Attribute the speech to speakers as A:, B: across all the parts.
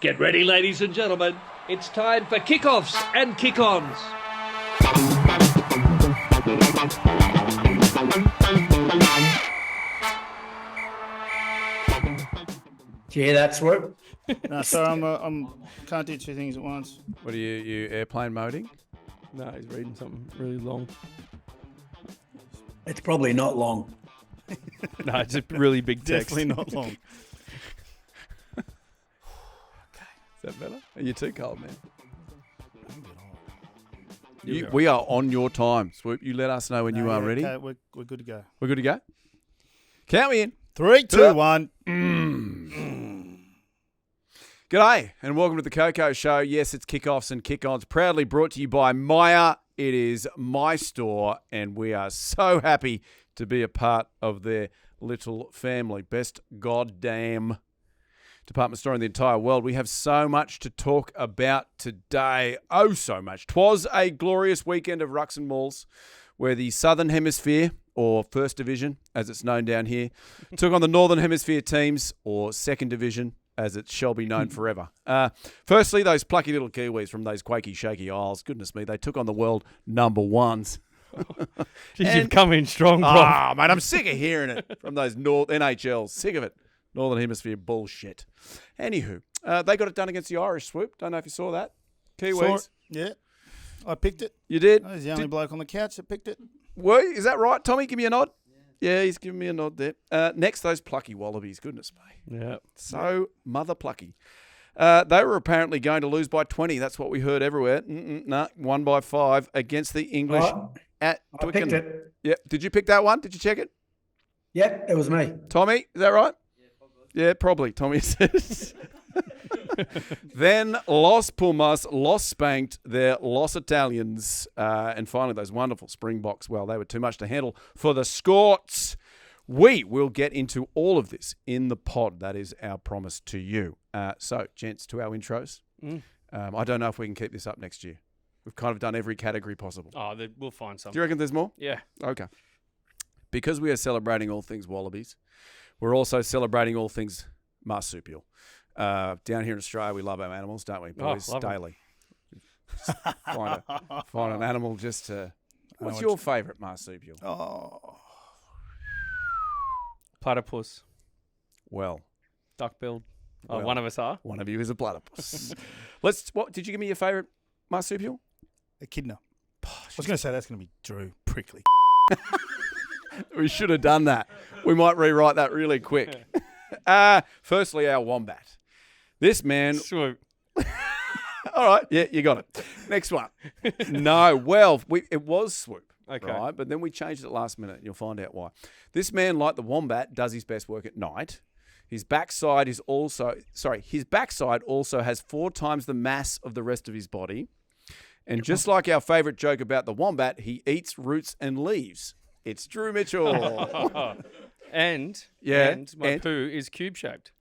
A: Get ready, ladies and gentlemen. It's time for kickoffs and kick-ons.
B: Do you hear that, Swoop?
C: No, sorry, I'm can't do two things at once.
D: What are you airplane moding?
E: No, he's reading something really long.
B: It's probably not long.
E: No, it's a really big text.
C: Definitely not long.
D: Is that better? Are you too cold, man? We are on your time, Swoop. You let us know when you are ready.
C: Okay, we're good to go.
D: We're good to go? Count me in.
C: 3, 2, 1.
D: G'day, and welcome to the KOKO Show. Yes, it's kickoffs and kick-ons, proudly brought to you by MYER. It is my store, and we are so happy to be a part of their little family. Best goddamn department store in the entire world. We have so much to talk about today. Oh, so much. 'Twas a glorious weekend of rucks and malls where the Southern Hemisphere, or First Division, as it's known down here, took on the Northern Hemisphere teams, or Second Division, as it shall be known forever. Firstly, those plucky little Kiwis from those quaky, shaky isles, goodness me, they took on the world number ones.
E: Jeez, you've come in strong, bro.
D: Ah, mate, I'm sick of hearing it from those NHLs. Sick of it. Northern Hemisphere bullshit. Anywho, they got it done against the Irish, Swoop. Don't know if you saw that. Kiwis.
C: Yeah, I picked it.
D: You did?
C: I was the only bloke on the couch that picked it.
D: Is that right? Tommy, give me a nod. Yeah, he's giving me a nod there. Next, those plucky Wallabies. Goodness me.
E: Yeah.
D: So mother plucky. They were apparently going to lose by 20. That's what we heard everywhere. No, won by 5 against the English at Twickenham.
B: I picked it.
D: Yeah. Did you pick that one? Did you check it?
B: Yep, it was me.
D: Tommy, is that right? Yeah, probably. Tommy says. Then Los Pumas, Los Spanked, their Los Italians, and finally those wonderful Springboks. Well, they were too much to handle for the Scots. We will get into all of this in the pod. That is our promise to you. So, gents, to our intros. I don't know if we can keep this up next year. We've kind of done every category possible.
E: Oh, we'll find something.
D: Do you reckon there's more?
E: Yeah.
D: Okay. Because we are celebrating all things Wallabies, we're also celebrating all things marsupial. Down here in Australia, we love our animals, don't we, boys? Daily. Find an animal just to... What's your favourite marsupial?
C: Oh,
E: Platypus,
D: Well,
E: duck-billed.
D: Well,
E: One of us are.
D: one of you is a platypus. What did you give me your favourite marsupial?
C: echidna. I was going to say that's going to be Drew Prickly.
D: We should have done that. We might rewrite that really quick. Firstly, our wombat. This man...
E: Swoop.
D: All right, yeah, you got it. Next one. No, well, it was Swoop,
E: Okay.
D: right? But then we changed it last minute, and you'll find out why. This man, like the wombat, does his best work at night. His backside also has 4 times the mass of the rest of his body. And just like our favourite joke about the wombat, he eats roots and leaves. It's Drew Mitchell.
E: And my poo is cube-shaped.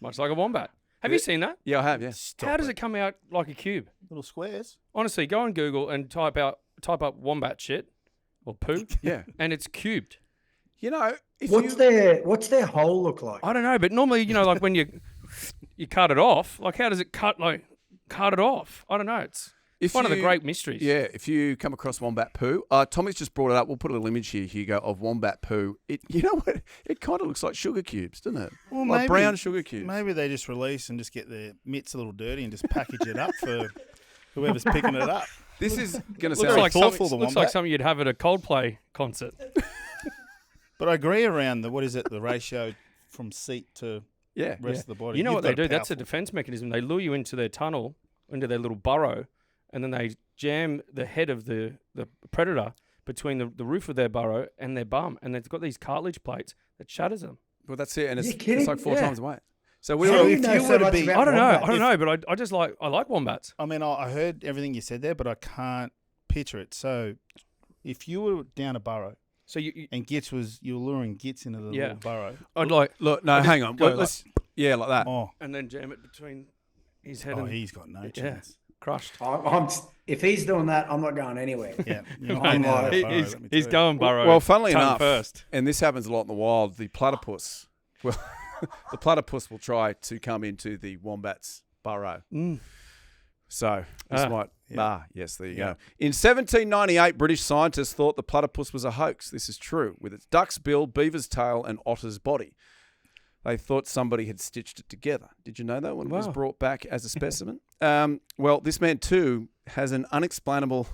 E: Much like a wombat. Have you seen that?
D: Yeah, I have, yeah.
E: How does it come out like a cube?
C: Little squares.
E: Honestly, go on Google and type up wombat shit or poo.
D: Yeah.
E: And it's cubed.
D: You know,
B: What's their hole look like?
E: I don't know, but normally, like when you cut it off, like how does it cut it off? I don't know. It's one of the great mysteries.
D: Yeah, if you come across wombat poo, Tommy's just brought it up. We'll put a little image here, Hugo, of wombat poo. You know what? It kind of looks like sugar cubes, doesn't it?
C: Well,
D: like brown sugar cubes.
C: Maybe they just release and just get their mitts a little dirty and just package it up for whoever's picking it up.
D: This is going to
E: Looks
D: sound
E: like
C: thoughtful,
E: something,
C: the
E: looks like
C: wombat.
E: something you'd have at a Coldplay concert.
C: But I agree around the ratio from seat to rest of the body.
E: You know
C: You've
E: what they
C: got
E: do?
C: a
E: That's a
C: powerful-
E: defense mechanism. They lure you into their tunnel, into their little burrow, and then they jam the head of the predator between the roof of their burrow and their bum, and they've got these cartilage plates that shatters them.
D: Well, that's it, and
B: Are you
D: it's
B: kidding?
D: like 4
E: Yeah.
D: times the weight. So
B: How do you
C: if
B: know
C: you
B: so
C: were to
B: much
C: be-
B: about
E: I don't
B: wombats?
E: know, but I just like wombats.
C: I mean, I heard everything you said there, but I can't picture it. So if you were down a burrow
E: So you
C: and you were luring Gits into the little burrow.
E: I'd like
D: look, no, hang on.
E: go
D: Let's like that.
C: Oh,
E: and then jam it between his head and
C: he's got no
E: yeah,
C: chance.
E: crushed.
B: If he's doing that, I'm not going anywhere.
C: Yeah,
B: I'm like-
E: He's going burrow.
D: Well, funnily
E: tongue
D: enough,
E: first.
D: and this happens a lot in the wild, the platypus. Well, the platypus will try to come into the wombat's burrow. So this might. Yes, there you go. In 1798, British scientists thought the platypus was a hoax. This is true. With its duck's bill, beaver's tail, and otter's body, they thought somebody had stitched it together. Did you know that when it was brought back as a specimen? Well, this man too has is an unexplainable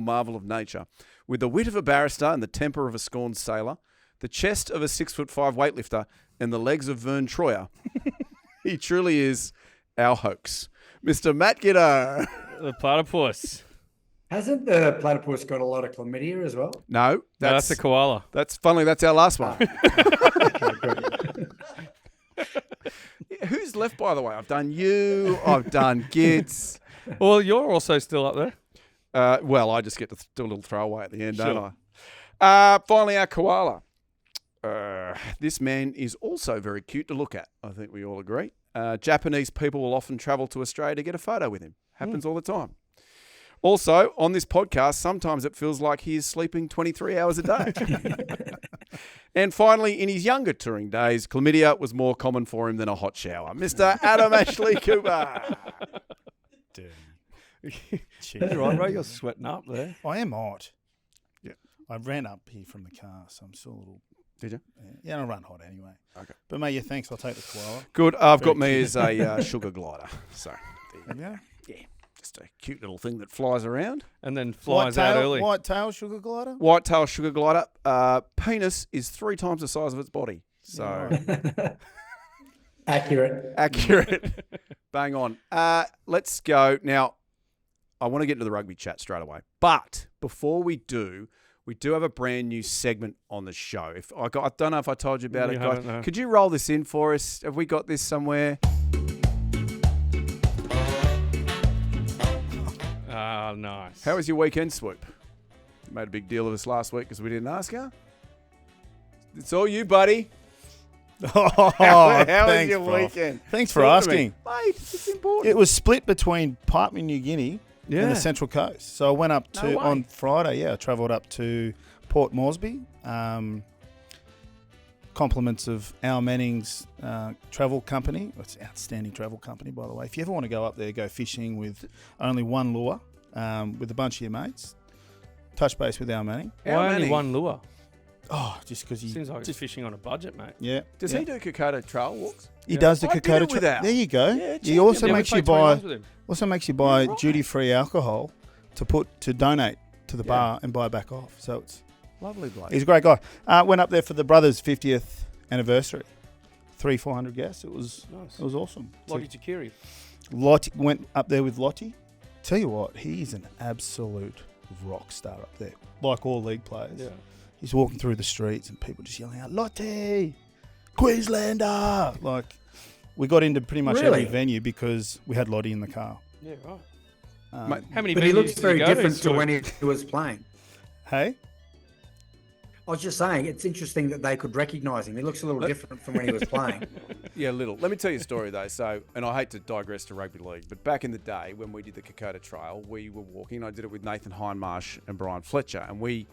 D: marvel of nature, with the wit of a barrister and the temper of a scorned sailor, the chest of a 6'5" weightlifter, and the legs of Vern Troyer. He truly is our hoax. Mr. Matt Giddo.
E: The platypus.
B: Hasn't the platypus got a lot of chlamydia as well?
D: No,
E: That's a koala.
D: That's our last one. Who's left, by the way? I've done you. I've done Gits.
E: Well, you're also still up there.
D: Well, I just get to do a little throwaway at the end, don't I? Finally, our koala. This man is also very cute to look at. I think we all agree. Japanese people will often travel to Australia to get a photo with him. Happens all the time. Also, on this podcast, sometimes it feels like he is sleeping 23 hours a day. And finally, in his younger touring days, chlamydia was more common for him than a hot shower. Mr. Adam Ashley Cooper.
E: You're right, bro. You're sweating up there.
C: I am hot.
D: Yeah.
C: I ran up here from the car, so I'm still a little...
D: Did you?
C: Yeah, I run hot anyway.
D: Okay.
C: But mate, yeah, thanks. I'll take the koala.
D: Good. I've got me as a sugar glider. So,
C: Yeah.
D: just a cute little thing that flies around.
E: And then flies out early.
C: White tail sugar glider?
D: White-tail sugar glider. Penis is 3 times the size of its body. So
B: Accurate.
D: Bang on. Let's go. Now, I want to get into the rugby chat straight away. But before we do have a brand new segment on the show. I don't know if I told you about it, guys.
E: No.
D: Could you roll this in for us? Have we got this somewhere?
E: Nice.
D: How was your weekend swoop? Made a big deal of us last week because we didn't ask her. It's all you, buddy.
C: Oh,
D: How was
C: thanks,
D: your
C: bro.
D: weekend?
C: Thanks for
D: Talk to me.
C: asking.
D: Mate, it's important.
C: It was split between Papua New Guinea and the Central Coast. So I went up to, on Friday, I travelled up to Port Moresby. Compliments of Al Manning's travel company. It's an outstanding travel company, by the way. If you ever want to go up there, go fishing with only one lure, with a bunch of your mates, touch base with Al Manning.
E: Why only one lure?
C: Oh, just because he...
E: Seems like he's fishing on a budget, mate.
C: Yeah.
D: Does he do Kokoda trail walks?
C: He does the
D: I did
C: Kokoda
D: it with
C: trail.
D: Al.
C: There you go.
D: Yeah,
C: he also
E: Yeah, we
C: makes you
E: played 20
C: buy...
E: rounds with him.
C: Also makes you buy
D: Right.
C: duty-free alcohol to donate to the bar and buy back off. So it's...
D: Lovely bloke.
C: He's a great guy. Went up there for the brothers' 50th anniversary. 300-400 guests. It was
E: Nice.
C: It was awesome.
E: Lottie Takiri.
C: Lottie went up there with Lottie. Tell you what, he's an absolute rock star up there. Like all league players.
E: Yeah.
C: He's walking through the streets and people just yelling out, Lottie, Queenslander. Like, we got into pretty much every venue because we had Lottie in the car.
E: Yeah, right.
D: Mate,
E: How many
B: But he
E: venues
B: looks
E: did
B: very
E: you go
B: different to
E: Swoop?
B: when he was playing.
C: Hey?
B: I was just saying, it's interesting that they could recognise him. He looks a little different from when he was playing.
D: Yeah, little. Let me tell you a story, though. So, and I hate to digress to rugby league, but back in the day when we did the Kokoda Trail, we were walking. I did it with Nathan Hindmarsh and Brian Fletcher, and we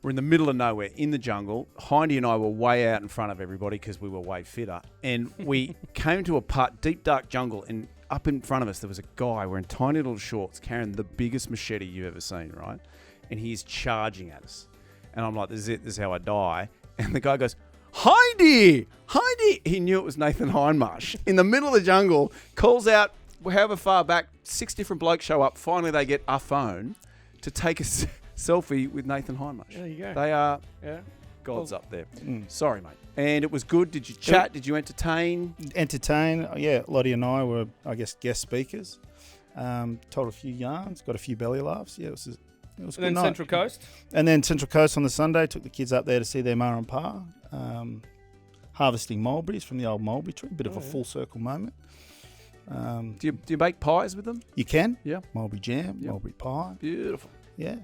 D: were in the middle of nowhere in the jungle. Hindy and I were way out in front of everybody because we were way fitter. And we came to a part, deep, dark jungle, and up in front of us there was a guy wearing tiny little shorts carrying the biggest machete you've ever seen, right? And he's charging at us. And I'm like, this is it. This is how I die. And the guy goes, Hindy! Hindy! He knew it was Nathan Hindmarsh. In the middle of the jungle, calls out, however far back, 6 different blokes show up. Finally, they get a phone to take a selfie with Nathan Hindmarsh.
E: There you go.
D: They are gods up there. Sorry, mate. And it was good. Did you chat? Did you entertain?
C: Entertain. Yeah, Lottie and I were, I guess, guest speakers. Told a few yarns, got a few belly laughs. Yeah, it was a
E: And
C: good
E: then
C: night.
E: Central Coast.
C: And then Central Coast on the Sunday, took the kids up there to see their ma and pa. Harvesting mulberries from the old mulberry tree. Bit of a full circle moment.
D: Do you make pies with them?
C: You can.
D: Yeah.
C: Mulberry jam,
D: Yep.
C: mulberry pie.
D: Beautiful.
C: Yeah.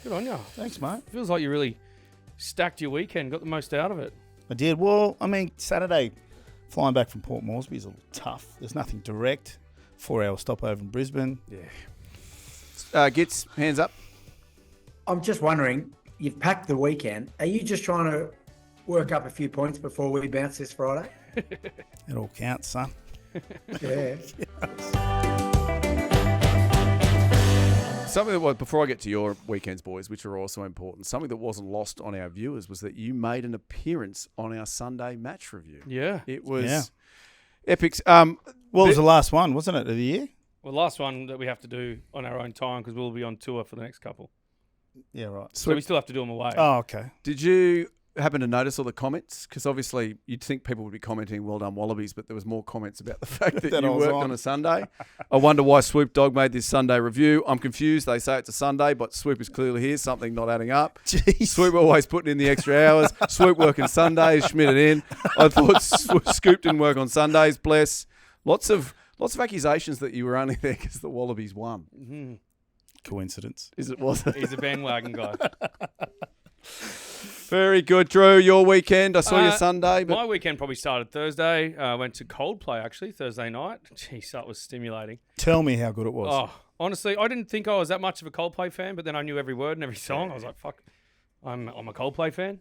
E: Good on you.
C: Thanks, mate.
E: Feels like you really stacked your weekend, got the most out of it.
C: I did. Well, I mean, Saturday, flying back from Port Moresby is a little tough. There's nothing direct. 4-hour stopover in Brisbane.
D: Yeah. Gits, hands up.
B: I'm just wondering, you've packed the weekend. Are you just trying to work up a few points before we bounce this Friday.
C: It all counts, son.
B: Yeah.
D: Something that was, before I get to your weekends, boys, which are also important, something that wasn't lost on our viewers was that you made an appearance on our Sunday match review.
E: Yeah.
D: It was
C: Yeah.
D: epic.
C: Well, it was the last one, wasn't it, of the year?
E: Well, last one that we have to do on our own time because we'll be on tour for the next couple.
C: Yeah, right.
E: So we still have to do them away.
C: Oh, okay.
D: Did you happen to notice all the comments? Because obviously you'd think people would be commenting, well done, Wallabies, but there was more comments about the fact that
C: That
D: you
C: I was
D: worked
C: on.
D: on a Sunday. I wonder why Swoop Dog made this Sunday review. I'm confused. They say it's a Sunday, but Swoop is clearly here. Something not adding up.
C: Jeez.
D: Swoop always putting in the extra hours. Swoop working Sundays, Schmidting in. I thought Scoop didn't work on Sundays, bless. Lots of accusations that you were only there because the Wallabies won.
E: Mm-hmm.
C: Coincidence.
D: Was it?
E: He's a bandwagon guy.
D: Very good, Drew. Your weekend. I saw your Sunday. But
E: My weekend probably started Thursday. I went to Coldplay, actually, Thursday night. Jeez, that was stimulating.
C: Tell me how good it was.
E: Oh, honestly, I didn't think I was that much of a Coldplay fan, but then I knew every word and every song. I was like, fuck, I'm a Coldplay fan.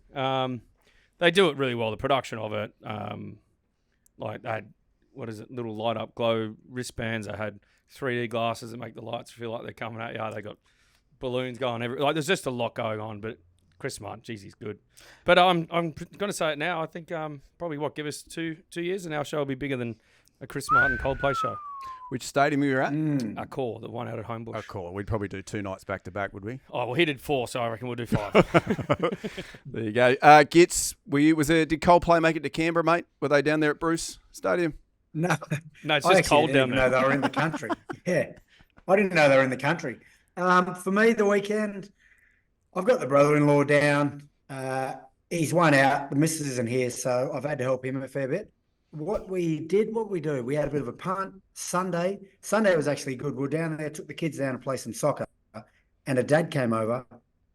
E: They do it really well, the production of it. Like, they had, little light-up glow wristbands. They had 3D glasses that make the lights feel like they're coming at you. They got balloons going everywhere. Like, there's just a lot going on, but Chris Martin, geez, he's good. But I'm going to say it now. I think probably, give us 2 years and our show will be bigger than a Chris Martin Coldplay show.
D: which stadium you were at?
E: Our core, the one out at Homebush.
D: Oh, cool. We'd probably do 2 nights back to back, would we?
E: Oh, well, he did 4, so I reckon we'll do 5.
D: There you go. Gits, did Coldplay make it to Canberra, mate? Were they down there at Bruce Stadium?
B: No,
E: No, it's
B: I
E: just
B: actually
E: cold
B: didn't
E: down
B: even
E: there.
B: know they were in the country. Yeah, I didn't know they were in the country. For me, the weekend, I've got the brother-in-law down. He's one out. The missus isn't here, so I've had to help him a fair bit. What we do, we had a bit of a punt Sunday. Sunday was actually good. We were down there, took the kids down to play some soccer, and a dad came over,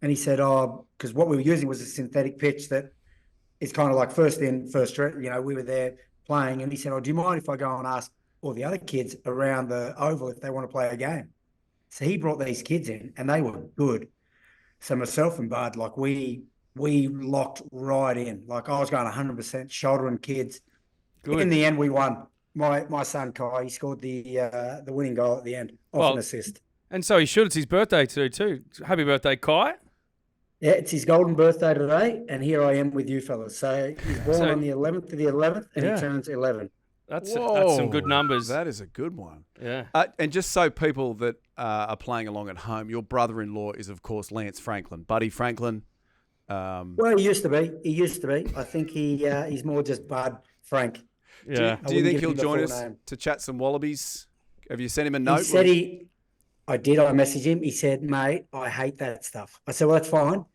B: and he said, because what we were using was a synthetic pitch that is kind of like first in, first out. You know, we were there playing, and he said, do you mind if I go and ask all the other kids around the oval if they want to play a game? So he brought these kids in, and they were good. So myself and Bud, like we locked right in. Like I was going 100%, shouldering kids.
E: Good.
B: In the end, we won. My son Kai, he scored the winning goal at the end off an assist.
E: And so he should. It's his birthday too. Happy birthday, Kai.
B: Yeah, it's his golden birthday today, and here I am with you fellas. So he's born on the 11th of the 11th, and he turns 11.
E: That's some good numbers.
D: That is a good one.
E: Yeah.
D: And just so people that are playing along at home, your brother-in-law is, of course, Lance Franklin. Buddy Franklin.
B: Well, he used to be. I think he's more just Bud Frank.
E: Yeah.
D: Do you think he'll join us to chat some Wallabies? Have you sent him a note?
B: He said I did. I messaged him. He said, mate, I hate that stuff. I said, well, that's fine,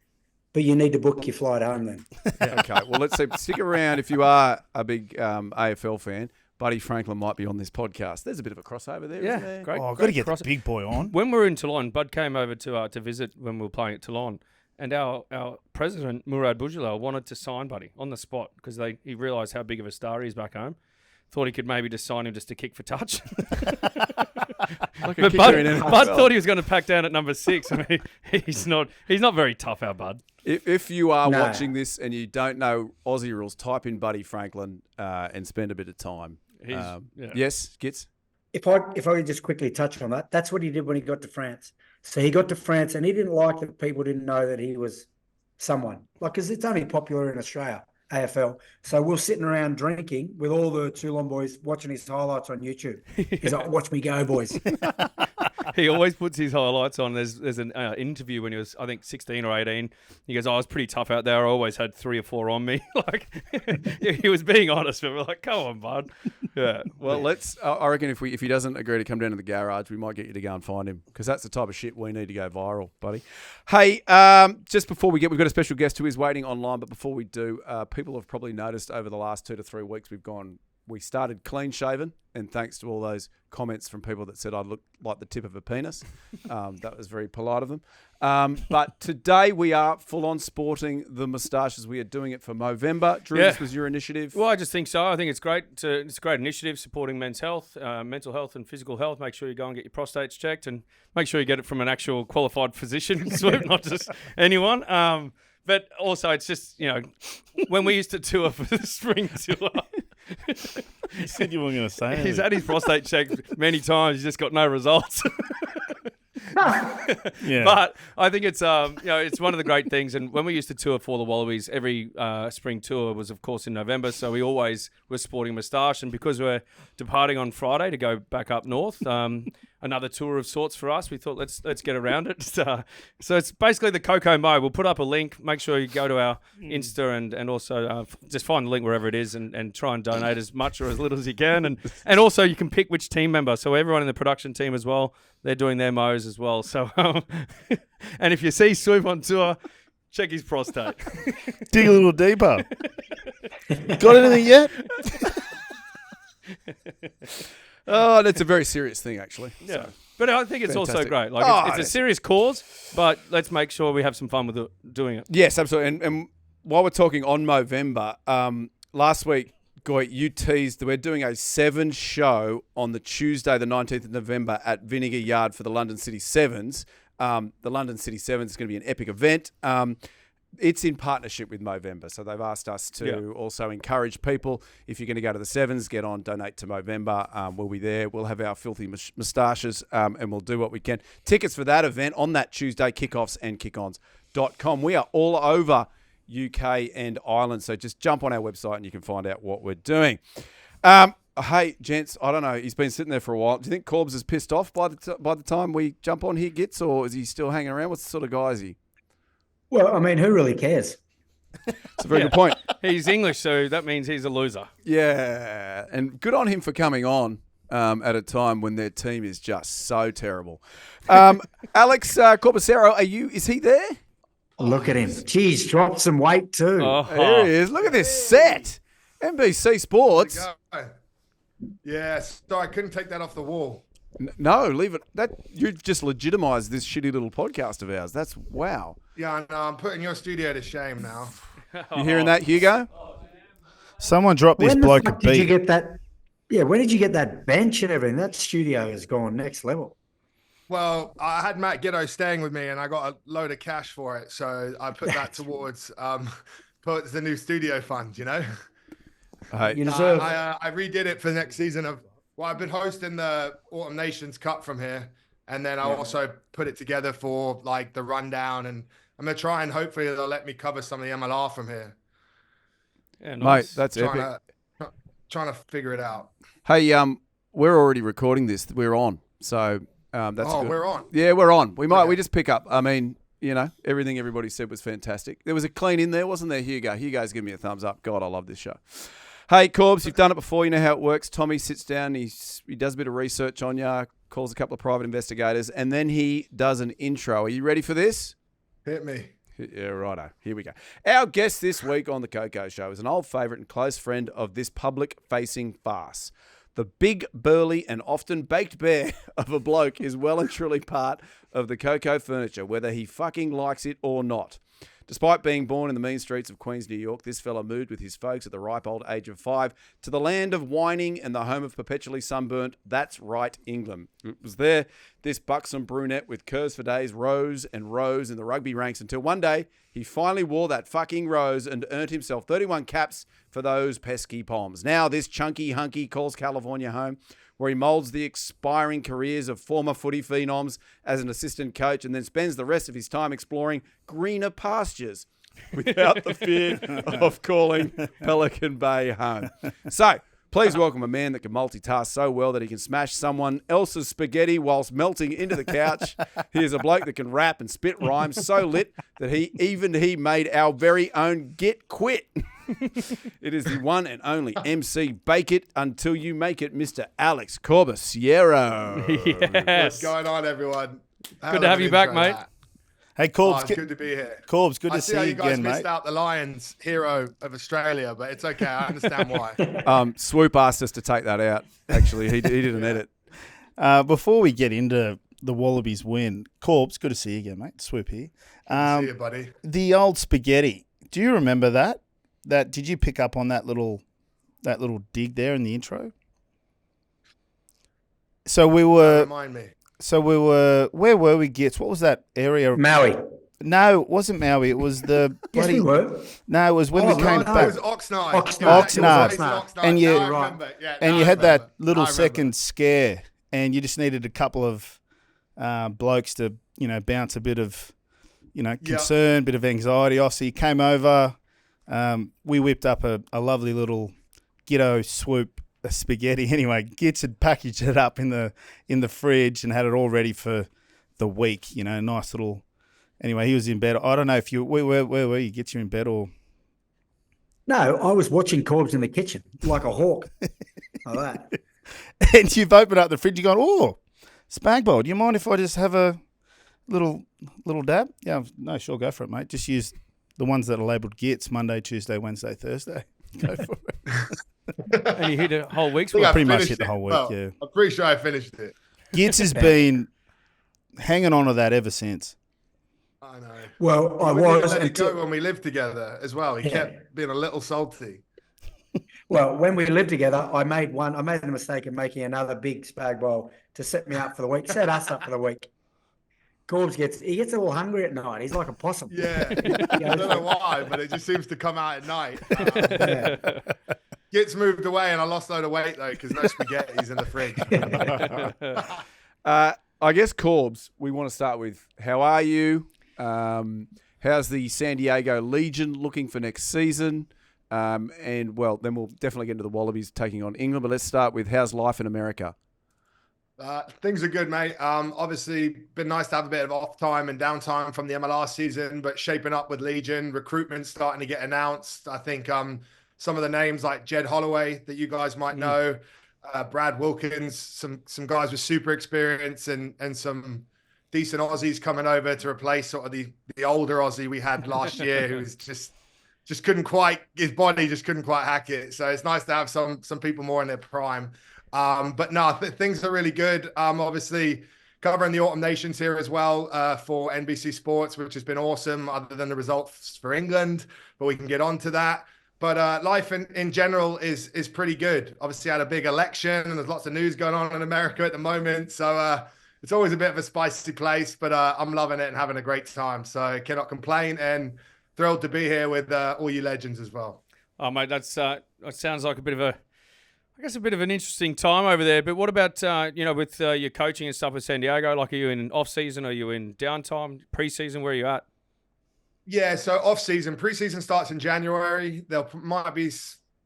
B: but you need to book your flight home then.
D: Okay. Well, let's see. Stick around if you are a big AFL fan. Buddy Franklin might be on this podcast. There's a bit of a crossover there, isn't there?
E: Great.
C: I've got to get the big boy on.
E: When we were in Toulon, Bud came over to visit when we were playing at Toulon, and our president, Murad Boujala, wanted to sign Buddy on the spot because he realised how big of a star he is back home. Thought he could maybe just sign him just to kick for touch.
D: Like
E: But Bud thought he was going to pack down at number 6. I mean, he's not very tough, our Bud.
D: If you are watching this and you don't know Aussie rules, type in Buddy Franklin and spend a bit of time. Yes, Gits?
B: If I could just quickly touch on that, that's what he did when he got to France. So he got to France and he didn't like that people didn't know that he was someone. Like, because it's only popular in Australia, AFL. So we're sitting around drinking with all the Toulon boys watching his highlights on YouTube. He's like, watch me go, boys.
E: He always puts his highlights on. There's an interview when he was, I think, 16 or 18. He goes, I was pretty tough out there. I always had 3 or 4 on me. Like, he was being honest, but we're like, come on, Bud. Yeah.
D: Well, I reckon if he doesn't agree to come down to the garage, we might get you to go and find him because that's the type of shit we need to go viral, buddy. Hey, just before we've got a special guest who is waiting online, but before we do, people have probably noticed over the last 2 to 3 weeks we started clean shaven, and thanks to all those comments from people that said I looked like the tip of a penis. That was very polite of them. But today we are full on sporting the moustaches. We are doing it for Movember. Drew, this was your initiative.
E: Well, I just think so. I think it's great. It's a great initiative supporting men's health, mental health and physical health. Make sure you go and get your prostates checked and make sure you get it from an actual qualified physician, Swoop, not just anyone. But also, it's just, when we used to tour for the spring tour,
C: You said you weren't going to say anything.
E: he's had his prostate checked many times. He's just got no results.
C: Yeah.
E: But I think it's it's one of the great things. And when we used to tour for the Wallabies, every spring tour was, of course, in November. So we always were sporting moustache. And because we're departing on Friday to go back up north, another tour of sorts for us, we thought let's get around it. So it's basically the KOKO Mo. We'll put up a link. Make sure you go to our Insta and also just find the link wherever it is and try and donate as much or as little as you can. And also you can pick which team member. So everyone in the production team as well, they're doing their Mo's as well. So, and if you see Swoop on tour, check his prostate.
C: Dig a little deeper. Got anything yet?
D: Oh, that's a very serious thing, actually.
E: Yeah.
D: So,
E: But I think it's also
D: fantastic.
E: great. Like
D: Oh,
E: it's a serious cause, but let's make sure we have some fun with doing it.
D: yes, absolutely. And while we're talking on Movember, last week, Goy, you teased that we're doing a 7 show on the Tuesday, the 19th of November at Vinegar Yard for the London City Sevens. The London City Sevens is going to be an epic event. It's in partnership with Movember. So they've asked us to also encourage people, if you're going to go to the Sevens, get on, donate to Movember. We'll be there. We'll have our filthy moustaches and we'll do what we can. Tickets for that event on that Tuesday, kickoffs and kickons.com. We are all over UK and Ireland. So just jump on our website and you can find out what we're doing. Hey, gents, I don't know. He's been sitting there for a while. Do you think Corbs is pissed off by the time we jump on here, Gits, or is he still hanging around? What sort of guy is he?
B: Well, I mean, who really cares?
D: It's a very good point.
E: He's English, so that means he's a loser.
D: Yeah, and good on him for coming on at a time when their team is just so terrible. Alex Corbisiero, is he there?
B: Look at him. Geez, dropped some weight too.
D: There he is. Look at this set. NBC Sports.
F: Yes, so I couldn't take that off the wall.
D: No, leave it. You've just legitimised this shitty little podcast of ours. That's wow.
F: Yeah, I know. I'm putting your studio to shame now.
D: You hearing that, Hugo?
C: Someone dropped this
B: When
C: bloke
B: the
C: a
B: fuck did you
C: beat.
B: get that? Yeah, where did you get that bench and everything? That studio has gone next level.
F: Well, I had Matt Giddo staying with me, and I got a load of cash for it, so I put that towards towards the new studio fund.
D: Hey,
B: You deserve.
F: I redid it for the next season of. Well, I've been hosting the Autumn Nations Cup from here, and then I also put it together for like the rundown, and I'm gonna try and hopefully they'll let me cover some of the MLR from here.
E: Yeah, nice.
D: mate, that's epic.
F: Trying to figure it out.
D: Hey, we're already recording this. We're on, so that's good.
F: We're on.
D: Yeah, we're on. We might.
F: Okay.
D: We just pick up. I mean, everything everybody said was fantastic. There was a clean in there, wasn't there? Hugo. Hugo's giving me a thumbs up. God, I love this show. Hey, Corbs, you've done it before. You know how it works. Tommy sits down. He does a bit of research on you, calls a couple of private investigators, and then he does an intro. Are you ready for this?
F: Hit me.
D: Yeah, righto. Here we go. Our guest this week on the KOKO Show is an old favourite and close friend of this public-facing farce. The big, burly, and often baked bear of a bloke is well and truly part of the KOKO furniture, whether he fucking likes it or not. Despite being born in the mean streets of Queens, New York, this fella moved with his folks at the ripe old age of 5 to the land of whining and the home of perpetually sunburnt, that's right, England. It was there, this buxom brunette with curves for days rose and rose in the rugby ranks until one day he finally wore that fucking rose and earned himself 31 caps for those pesky Poms. Now this chunky hunky calls California home, where he moulds the expiring careers of former footy phenoms as an assistant coach and then spends the rest of his time exploring greener pastures without the fear of calling Pelican Bay home. So, please welcome a man that can multitask so well that he can smash someone else's spaghetti whilst melting into the couch. He is a bloke that can rap and spit rhymes so lit that he made our very own Get Quit. It is the one and only MC Bake It Until You Make It, Mr. Alex Corbisiero.
E: Yes.
F: What's going on, everyone?
E: Good to have you back, mate.
C: Hey, Corbs,
F: It's good to be here.
C: Corbs, good
F: I
C: to
F: see
C: see
F: how
C: you
F: you guys
C: again,
F: missed
C: mate.
F: out the Lions hero of Australia, but it's okay. I understand why.
D: Swoop asked us to take that out. Actually, he did an edit.
C: Before we get into the Wallabies win, Corbs, good to see you again, mate. Swoop here.
F: See you, buddy.
C: The old spaghetti. Do you remember that? Did you pick up on that little dig there in the intro? So we were.
F: Remind me.
C: Where were we, Gits? What was that area?
B: Maui.
C: No, it wasn't Maui. It was the
B: Yes,
C: bloody.
B: we were.
C: No, it was when we came
F: It
C: back.
F: was Oxnard.
B: Oxnard.
C: Oxnard.
F: Oxnard.
C: And you-
F: Now I
B: Right.
F: remember. Yeah,
C: And
F: now
C: you
F: I
C: had that
F: remember.
C: little
F: Now I remember.
C: second scare, and you just needed a couple of blokes to, bounce a bit of, concern, bit of anxiety. Aussie came over. We whipped up a lovely little Gitto swoop spaghetti. Anyway, Gits had packaged it up in the fridge and had it all ready for the week. Nice little. Anyway, he was in bed. I don't know if you where were you? Gits, you in bed or?
B: No, I was watching Corbs in the kitchen like a hawk. Like that.
C: And you've opened up the fridge. You've gone, oh, spag bowl. Do you mind if I just have a little dab? Yeah, no, sure, go for it, mate. Just use the ones that are labelled Gits Monday, Tuesday, Wednesday, Thursday. Go for it.
E: And you hit a whole week's
F: I think
E: worth.
F: I
C: pretty much
F: finished
C: hit the
F: it.
C: whole week,
F: Well,
C: yeah.
F: I'm pretty sure I finished it.
C: Gits has been hanging on to that ever since.
F: I know.
B: Well, I
F: We didn't
B: was
F: let it go
B: until
F: when we lived together as well. He kept being a little salty.
B: when we lived together, I made the mistake of making another big spag bowl to set me up for the week. Set us up for the week. Corbs gets all hungry at night. He's like a possum.
F: Yeah. I don't know why, but it just seems to come out at night.
B: Yeah.
F: Gits moved away, and I lost a load of weight though because no spaghetti's in the fridge.
D: I guess, Corbs, we want to start with how are you? How's the San Diego Legion looking for next season? And, well, then we'll definitely get into the Wallabies taking on England. But let's start with how's life in America?
F: Things are good, mate. Obviously, been nice to have a bit of off time and downtime from the MLR season, but shaping up with Legion, recruitment starting to get announced. I think some of the names like Jed Holloway that you guys might know, Brad Wilkins, some guys with super experience and some decent Aussies coming over to replace sort of the older Aussie we had last year, who's just couldn't quite, his body just couldn't quite hack it. So it's nice to have some people more in their prime. But no, things are really good. Obviously covering the Autumn Nations here as well for NBC Sports, which has been awesome other than the results for England, but we can get on to that. But life in general is pretty good. Obviously had a big election and there's lots of news going on in America at the moment. So it's always a bit of a spicy place, but I'm loving it and having a great time. So cannot complain and thrilled to be here with all you legends as well.
E: Oh, mate, that sounds like a bit of an interesting time over there. But what about, with your coaching and stuff with San Diego? Like, are you in off-season? Are you in downtime, pre-season? Where are you at?
F: Yeah, so off-season. Pre-season starts in January. There might be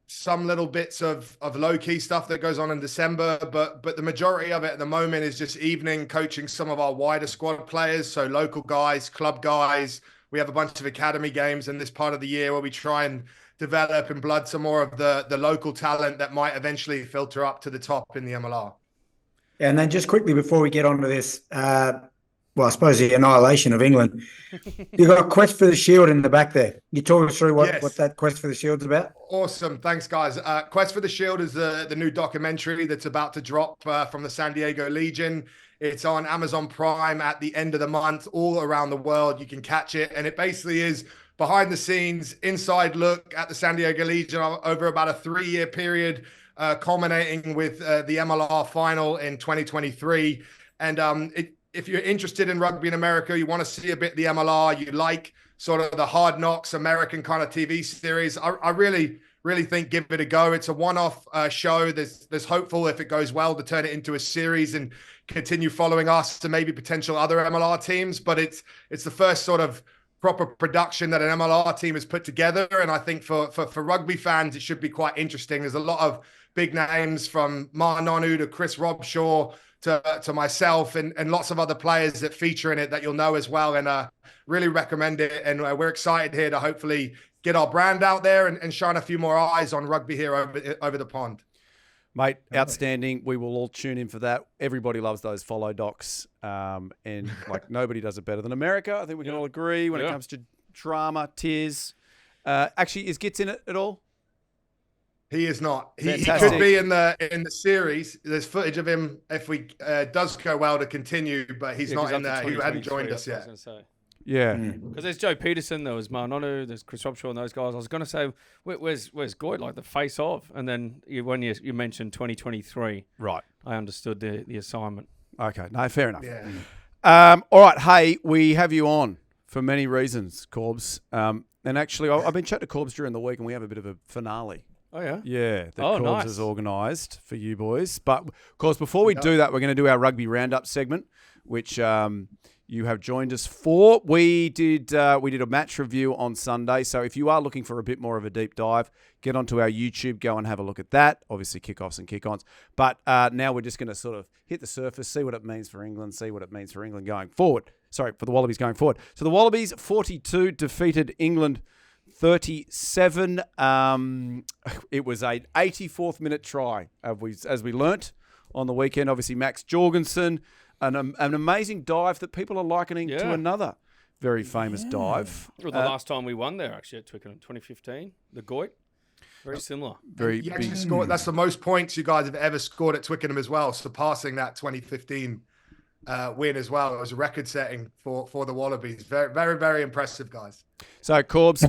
F: some little bits of low-key stuff that goes on in December, but the majority of it at the moment is just evening coaching some of our wider squad players, so local guys, club guys. We have a bunch of academy games in this part of the year where we try and develop and blood some more of the local talent that might eventually filter up to the top in the MLR.
B: And then just quickly before we get on to this, I suppose the annihilation of England, you got a Quest for the Shield in the back there. You talk us through what that Quest for the Shield's about?
F: Awesome. Thanks, guys. Quest for the Shield is the new documentary that's about to drop from the San Diego Legion. It's on Amazon Prime at the end of the month, all around the world. You can catch it. And it basically is behind the scenes, inside look at the San Diego Legion over about a 3-year period, culminating with the MLR final in 2023. And if you're interested in rugby in America, you want to see a bit of the MLR, you like sort of the Hard Knocks American kind of TV series, I really think give it a go. It's a one-off show. There's hopeful, if it goes well, to turn it into a series and continue following us to maybe potential other MLR teams. But it's the first sort of proper production that an MLR team has put together. And I think for rugby fans, it should be quite interesting. There's a lot of big names from Ma Nonu to Chris Robshaw to myself and lots of other players that feature in it that you'll know as well. And really recommend it. And we're excited here to hopefully get our brand out there and shine a few more eyes on rugby here over the pond.
D: Mate, outstanding. We will all tune in for that. Everybody loves those follow docs. And like nobody does it better than America. I think we can all agree when it comes to drama, tears. Actually, is Gits in it at all?
F: He is not. He
D: Fantastic.
F: could be in the series. There's footage of him if we does go well to continue, but he's not in there. He hadn't joined us yet.
D: Yeah.
E: Because there's Joe Peterson, there was Marnonu, there's Chris Robshaw and those guys. I was going to say, where's Goyd, like the face off? And then when you mentioned 2023,
D: Right.
E: I understood the assignment.
D: Okay. No, fair enough.
F: Yeah.
D: All right. Hey, we have you on for many reasons, Corbs. And actually, I've been chatting to Corbs during the week, and we have a bit of a finale.
E: Oh, yeah?
D: Yeah, that
E: Oh,
D: Corbs
E: nice.
D: has organised for you boys. But, of course, before we do that, we're going to do our rugby roundup segment, which you have joined us for. We did a match review on Sunday, so if you are looking for a bit more of a deep dive, get onto our YouTube, go and have a look at that. Obviously, kickoffs and kick-ons. But now we're just going to sort of hit the surface, see what it means for England, see what it means for England going forward. Sorry, for the Wallabies going forward. So the Wallabies, 42, defeated England 37. It was an 84th minute try, as we learnt on the weekend. Obviously, Max Jorgensen, an amazing dive that people are likening to another very famous dive.
E: Well, the last time we won there, actually, at Twickenham, 2015, the Goit. Very similar.
D: Very
F: You
D: big.
F: actually scored. That's the most points you guys have ever scored at Twickenham as well, surpassing that 2015 win as well. It was a record-setting for the Wallabies. Very, very, very impressive, guys.
D: So, Corbs,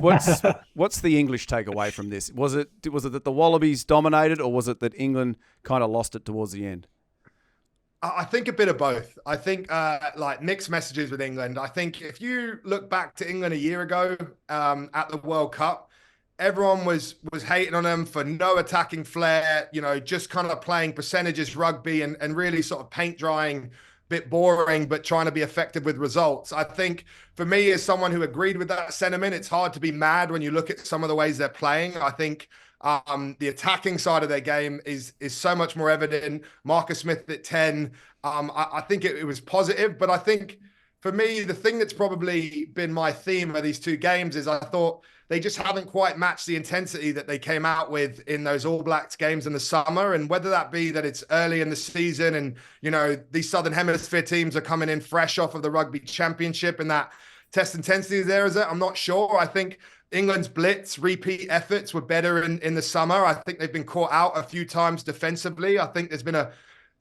D: what's the English takeaway from this? Was it that the Wallabies dominated, or was it that England kind of lost it towards the end?
F: I think a bit of both. I think like mixed messages with England. I think if you look back to England a year ago at the World Cup, everyone was hating on them for no attacking flair, just kind of playing percentages rugby and really sort of paint drying, bit boring, but trying to be effective with results. I think for me, as someone who agreed with that sentiment, it's hard to be mad when you look at some of the ways they're playing. I think the attacking side of their game is so much more evident. Marcus Smith at 10. I think it was positive, but I think for me, the thing that's probably been my theme of these two games is I thought they just haven't quite matched the intensity that they came out with in those All Blacks games in the summer. And whether that be that it's early in the season and, these Southern Hemisphere teams are coming in fresh off of the Rugby Championship and that test intensity there is it, I'm not sure. I think England's blitz repeat efforts were better in the summer. I think they've been caught out a few times defensively. I think there's been a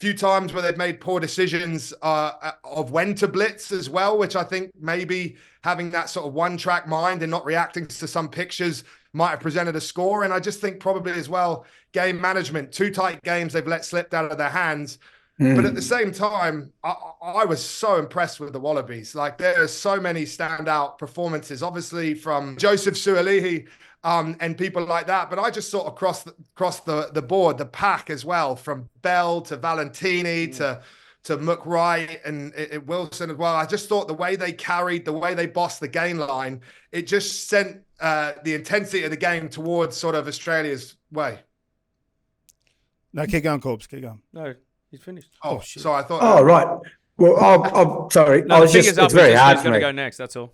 F: few times where they've made poor decisions of when to blitz as well, which I think maybe having that sort of one-track mind and not reacting to some pictures might have presented a score. And I just think probably as well, game management, 2 tight games they've let slipped out of their hands. But at the same time, I was so impressed with the Wallabies. Like, there are so many standout performances, obviously from Joseph Sualihi and people like that. But I just saw across the board, the pack as well, from Bell to Valentini to McWright and Wilson as well. I just thought the way they carried, the way they bossed the game line, it just sent the intensity of the game towards sort of Australia's way.
C: No, keep going, Corbs. Keep going.
E: No, he's finished.
F: Oh,
C: shit.
F: so I thought.
B: Oh, right. Well, I'm sorry.
E: No,
B: I was
E: the
B: just,
E: finger's up.
B: it's very hard
E: He's
B: for
E: going to
B: me.
E: go next, that's all.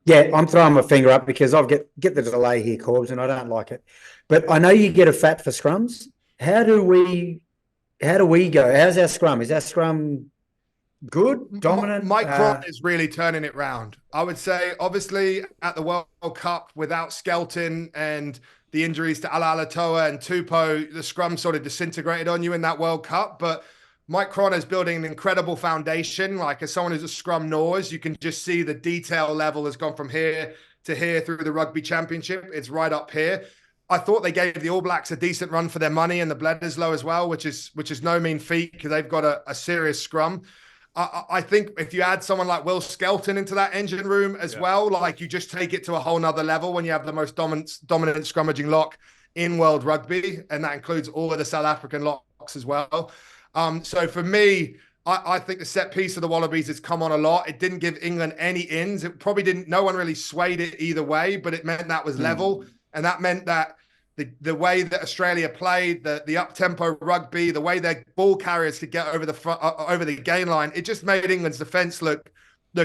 B: Yeah, I'm throwing my finger up because I've get the delay here, Corbs, and I don't like it. But I know you get a fat for scrums. How do we go? How's our scrum? Is our scrum good, dominant?
F: Mike Cron is really turning it round. I would say, obviously, at the World Cup, without Skelton and the injuries to Alaalatoa and Tupou, the scrum sort of disintegrated on you in that World Cup. But Mike Cron is building an incredible foundation. Like, as someone who's a scrum nose, you can just see the detail level has gone from here to here through the Rugby Championship. It's right up here. I thought they gave the All Blacks a decent run for their money and the Bledisloe as well, which is no mean feat because they've got a serious scrum. I think if you add someone like Will Skelton into that engine room as well, like, you just take it to a whole nother level when you have the most dominant scrummaging lock in world rugby, and that includes all of the South African locks as well. So for me, I think the set piece of the Wallabies has come on a lot. It didn't give England any ins. It probably didn't. No one really swayed it either way, but it meant that was level, and that meant that the way that Australia played, the up-tempo rugby, the way their ball carriers could get over the gain line, it just made England's defence look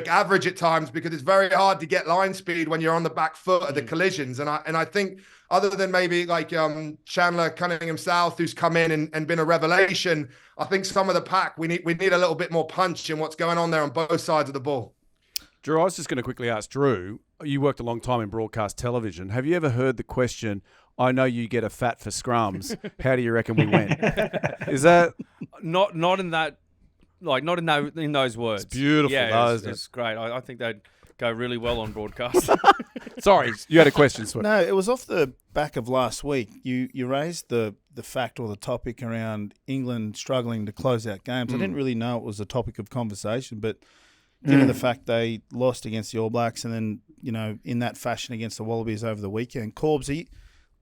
F: average at times because it's very hard to get line speed when you're on the back foot of the collisions. And I think other than maybe like Chandler Cunningham South, who's come in and been a revelation, I think some of the pack, we need a little bit more punch in what's going on there on both sides of the ball.
D: Drew, I was just going to quickly ask Drew, you worked a long time in broadcast television. Have you ever heard the question, I know you get a fat for scrums, how do you reckon we went? Is that...
E: Not in that, like, not in those words.
D: It's beautiful,
E: yeah,
D: though, isn't it?
E: it's great. I think they'd go really well on broadcast.
D: Sorry, you had a question, Sweet.
C: No, it was off the back of last week. You raised the fact or the topic around England struggling to close out games. I didn't really know it was a topic of conversation, but given the fact they lost against the All Blacks and then, in that fashion against the Wallabies over the weekend. Corbs,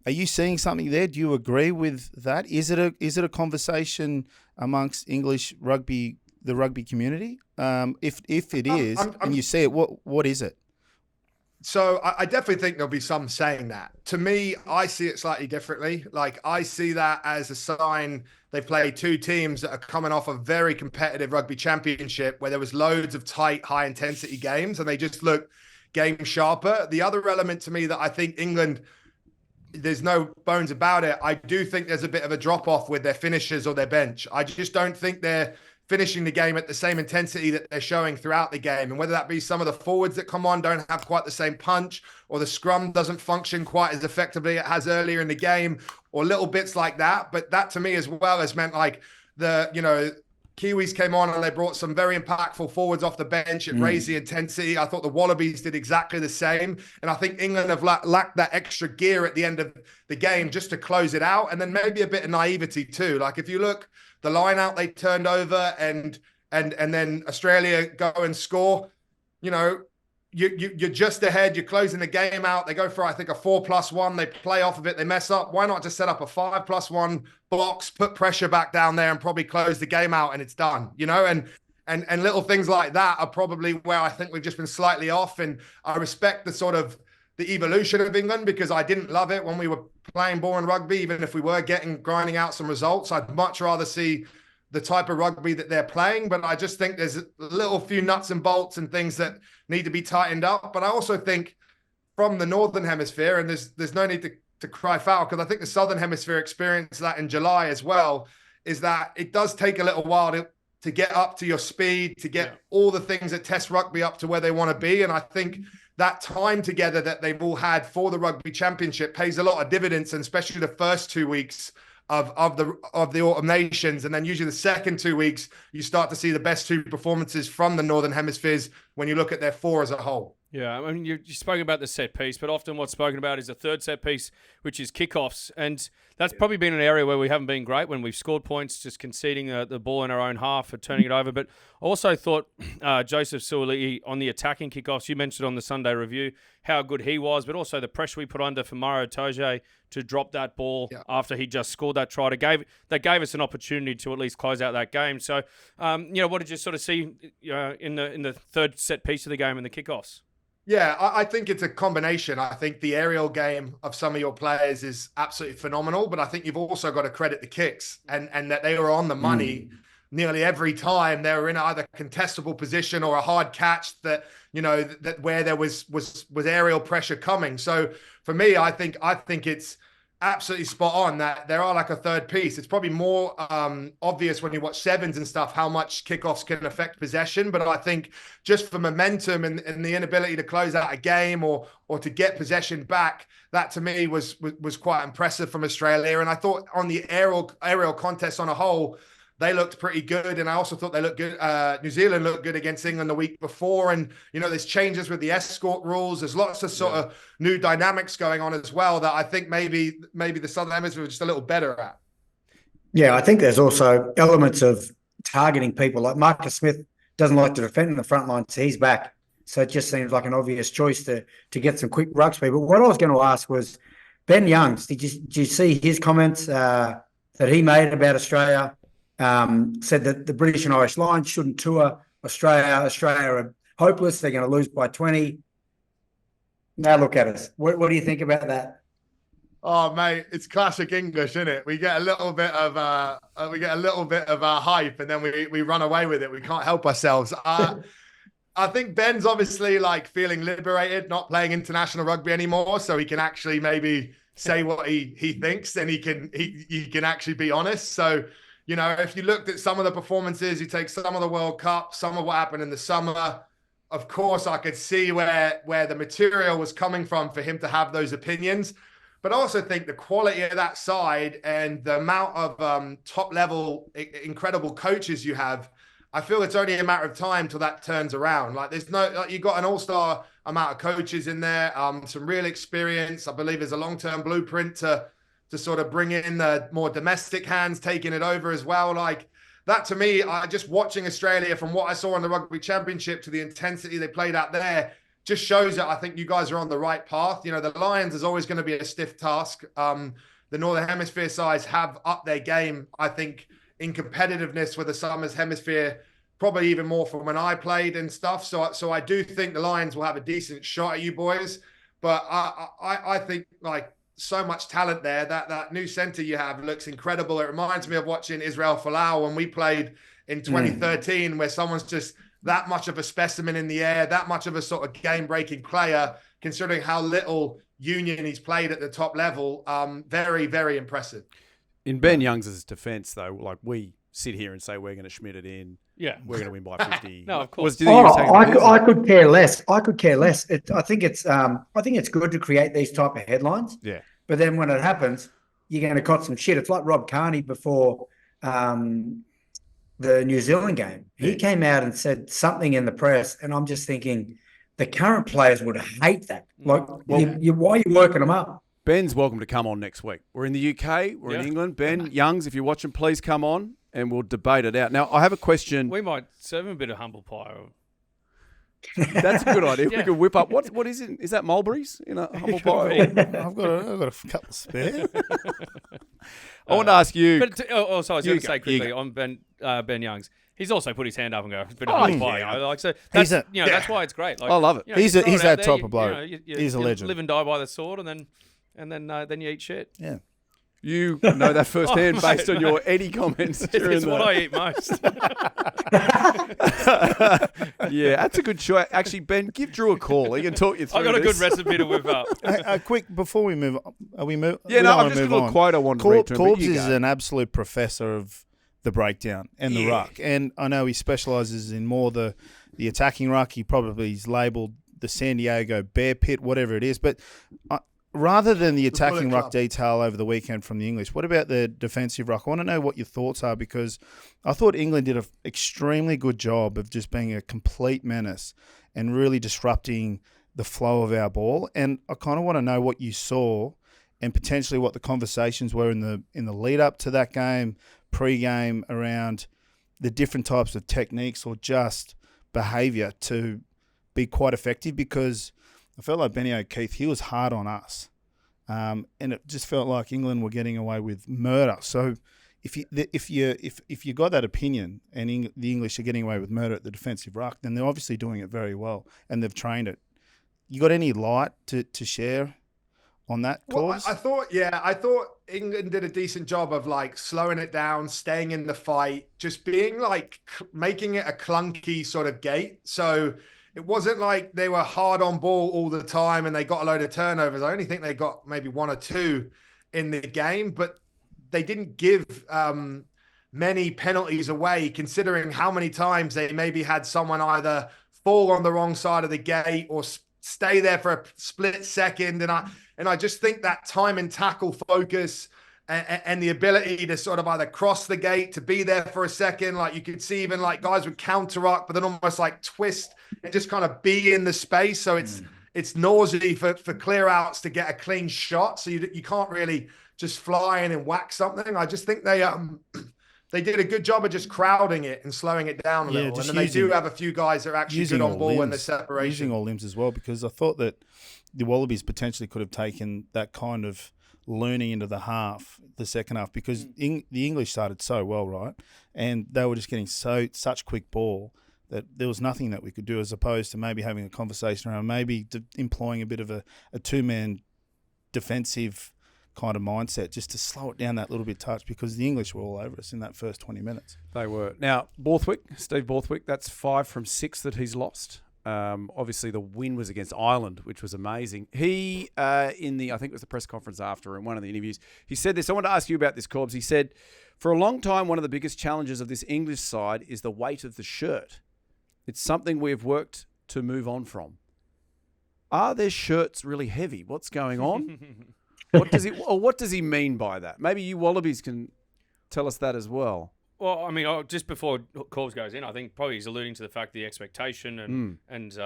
C: are you seeing something there? Do you agree with that? Is it a conversation amongst English rugby, the rugby community? If it is, and you see it, what is it?
F: So I definitely think there'll be some saying that. To me, I see it slightly differently. Like, I see that as a sign they've played two teams that are coming off a very competitive rugby championship where there was loads of tight, high-intensity games, and they just look game sharper. The other element to me that I think England, there's no bones about it, I do think there's a bit of a drop-off with their finishers or their bench. I just don't think they're finishing the game at the same intensity that they're showing throughout the game. And whether that be some of the forwards that come on don't have quite the same punch, or the scrum doesn't function quite as effectively it has earlier in the game, or little bits like that. But that to me as well has meant like Kiwis came on and they brought some very impactful forwards off the bench. It raised the intensity. I thought the Wallabies did exactly the same. And I think England have lacked that extra gear at the end of the game just to close it out. And then maybe a bit of naivety too. Like, if you look, the line out they turned over and then Australia go and score, you're just ahead. You're closing the game out. They go for, I think, a 4+1. They play off of it. They mess up. Why not just set up a 5+1 box, put pressure back down there and probably close the game out and it's done, and little things like that are probably where I think we've just been slightly off. And I respect the evolution of England, because I didn't love it when we were playing boring rugby, even if we were grinding out some results. I'd much rather see the type of rugby that they're playing, but I just think there's a little few nuts and bolts and things that need to be tightened up. But I also think from the Northern Hemisphere, and there's no need to cry foul, because I think the Southern Hemisphere experienced that in July as well, is that it does take a little while to get up to your speed, to get all the things that test rugby up to where they want to be. And I think that time together that they've all had for the rugby championship pays a lot of dividends, and especially the first 2 weeks of the Autumn Nations. And then usually the second 2 weeks, you start to see the best two performances from the Northern Hemispheres when you look at their four as a whole.
E: Yeah, I mean, you spoke about the set piece, but often what's spoken about is the third set piece, which is kickoffs. And that's probably been an area where we haven't been great when we've scored points, just conceding the ball in our own half or turning it over. But I also thought Joseph Suaalii on the attacking kickoffs, you mentioned on the Sunday review how good he was, but also the pressure we put under for Maro Itoje to drop that ball after he just scored that try. That gave us an opportunity to at least close out that game. So, what did you sort of see in the third set piece of the game and the kickoffs?
F: Yeah, I think it's a combination. I think the aerial game of some of your players is absolutely phenomenal, but I think you've also got to credit the kicks and that they were on the money nearly every time. They were in either contestable position or a hard catch that where there was aerial pressure coming. So for me, I think it's absolutely spot on that there are like a third piece. It's probably more obvious when you watch sevens and stuff how much kickoffs can affect possession. But I think just for momentum and the inability to close out a game or to get possession back, that to me was quite impressive from Australia. And I thought on the aerial contest on a whole, they looked pretty good. And I also thought they looked good. New Zealand looked good against England the week before. And, there's changes with the escort rules. There's lots of sort of new dynamics going on as well that I think maybe the Southern Hemisphere was just a little better at.
B: Yeah, I think there's also elements of targeting people. Like Marcus Smith doesn't like to defend in the front line, so he's back. So it just seems like an obvious choice to get some quick ruck speed. But what I was going to ask was, Ben Youngs, did you see his comments that he made about Australia? Said that the British and Irish line shouldn't tour Australia. Australia are hopeless. They're going to lose by 20. Now look at us. What do you think about that?
F: Oh, mate, it's classic English, isn't it? We get a little bit of hype, and then we run away with it. We can't help ourselves. I think Ben's obviously like feeling liberated, not playing international rugby anymore, so he can actually maybe say what he thinks, and he can actually be honest. So, if you looked at some of the performances, you take some of the World Cup, some of what happened in the summer, of course, I could see where the material was coming from for him to have those opinions. But I also think the quality of that side and the amount of top-level, incredible coaches you have, I feel it's only a matter of time till that turns around. Like, you got an all-star amount of coaches in there, some real experience. I believe there's a long-term blueprint to sort of bring in the more domestic hands, taking it over as well. Like, that to me, I just watching Australia from what I saw in the Rugby Championship to the intensity they played out there, just shows that I think you guys are on the right path. You know, the Lions is always going to be a stiff task. The Northern Hemisphere sides have upped their game, I think, in competitiveness with the Southern Hemisphere, probably even more from when I played and stuff. So I do think the Lions will have a decent shot at you boys. But I think, like, so much talent there. That new centre you have looks incredible. It reminds me of watching Israel Folau when we played in 2013, where someone's just that much of a specimen in the air, that much of a sort of game-breaking player, considering how little union he's played at the top level. Very, very impressive.
D: In Ben Youngs' defence, though, like, we sit here and say we're going to Schmidt it in.
E: Yeah.
D: We're going to win by 50.
E: No, of course.
B: I could care less. I could care less. I think it's good to create these type of headlines.
D: Yeah.
B: But then when it happens, you're going to cop some shit. It's like Rob Kearney before the New Zealand game. He came out and said something in the press, and I'm just thinking the current players would hate that. Like, why are you working them up?
D: Ben's welcome to come on next week. We're in the UK. We're in England. Ben Youngs, if you're watching, please come on and we'll debate it out. Now, I have a question.
E: We might serve him a bit of humble pie.
D: That's a good idea. We could whip up. What is it? Is that mulberries in a humble pie?
C: I've got a couple spare.
D: I want to ask you.
E: But also, I was going to say quickly on Ben Youngs. He's also put his hand up and go, it's a bit of humble pie. You know? Like, so that's, that's why it's great. Like,
D: I love it.
E: You know,
C: he's that type of bloke. He's a
E: you
C: legend.
E: Live and die by the sword, and then you eat shit.
C: Yeah.
D: You know that firsthand based on your Eddie comments.
E: It's what I eat most.
D: Yeah, that's a good choice. Actually, Ben, give Drew a call. He can talk you through
E: I got a
D: this.
E: good recipe to whip up.
C: Quick, before we move on,
D: Yeah, no, I've just got a little quote I wanted to read to him.
C: Corbs is an absolute professor of the breakdown and the ruck. And I know he specialises in more the attacking ruck. He probably is labelled the San Diego Bear Pit, whatever it is. But rather than the attacking ruck detail over the weekend from the English, what about the defensive ruck? I want to know what your thoughts are, because I thought England did an extremely good job of just being a complete menace and really disrupting the flow of our ball. And I kind of want to know what you saw and potentially what the conversations were in the lead up to that game, pre-game, around the different types of techniques or just behaviour to be quite effective, because I felt like Benny O'Keefe, he was hard on us. And it just felt like England were getting away with murder. So if you got that opinion and the English are getting away with murder at the defensive ruck, then they're obviously doing it very well and they've trained it. You got any light to share on that, Corbs?
F: Well, I thought England did a decent job of like slowing it down, staying in the fight, just being like making it a clunky sort of gait. So it wasn't like they were hard on ball all the time and they got a load of turnovers. I only think they got maybe one or two in the game, but they didn't give many penalties away, considering how many times they maybe had someone either fall on the wrong side of the gate or stay there for a split second. And I just think that time and tackle focus and the ability to sort of either cross the gate, to be there for a second, like you could see even like guys would counter-ruck, but then almost like twist and just kind of be in the space. So it's nauseous for clear outs to get a clean shot. So you can't really just fly in and whack something. I just think they did a good job of just crowding it and slowing it down a little. And then they do have a few guys that are actually good on ball when the separation.
C: Using all limbs as well, because I thought that the Wallabies potentially could have taken that kind of learning into the second half, because the English started so well, right? And they were just getting such quick ball that there was nothing that we could do, as opposed to maybe having a conversation around maybe employing a bit of a two-man defensive kind of mindset just to slow it down that little bit touch, because the English were all over us in that first 20 minutes.
D: They were. Now, Steve Borthwick, that's 5 from 6 that he's lost. Obviously, the win was against Ireland, which was amazing. He, I think it was the press conference after, in one of the interviews, he said this. I wanted to ask you about this, Corbs. He said, for a long time, one of the biggest challenges of this English side is the weight of the shirt. It's something we have worked to move on from. Are their shirts really heavy? What's going on? What does he mean by that? Maybe you Wallabies can tell us that as well.
E: Well, I mean, just before Corbs goes in, I think probably he's alluding to the fact the expectation and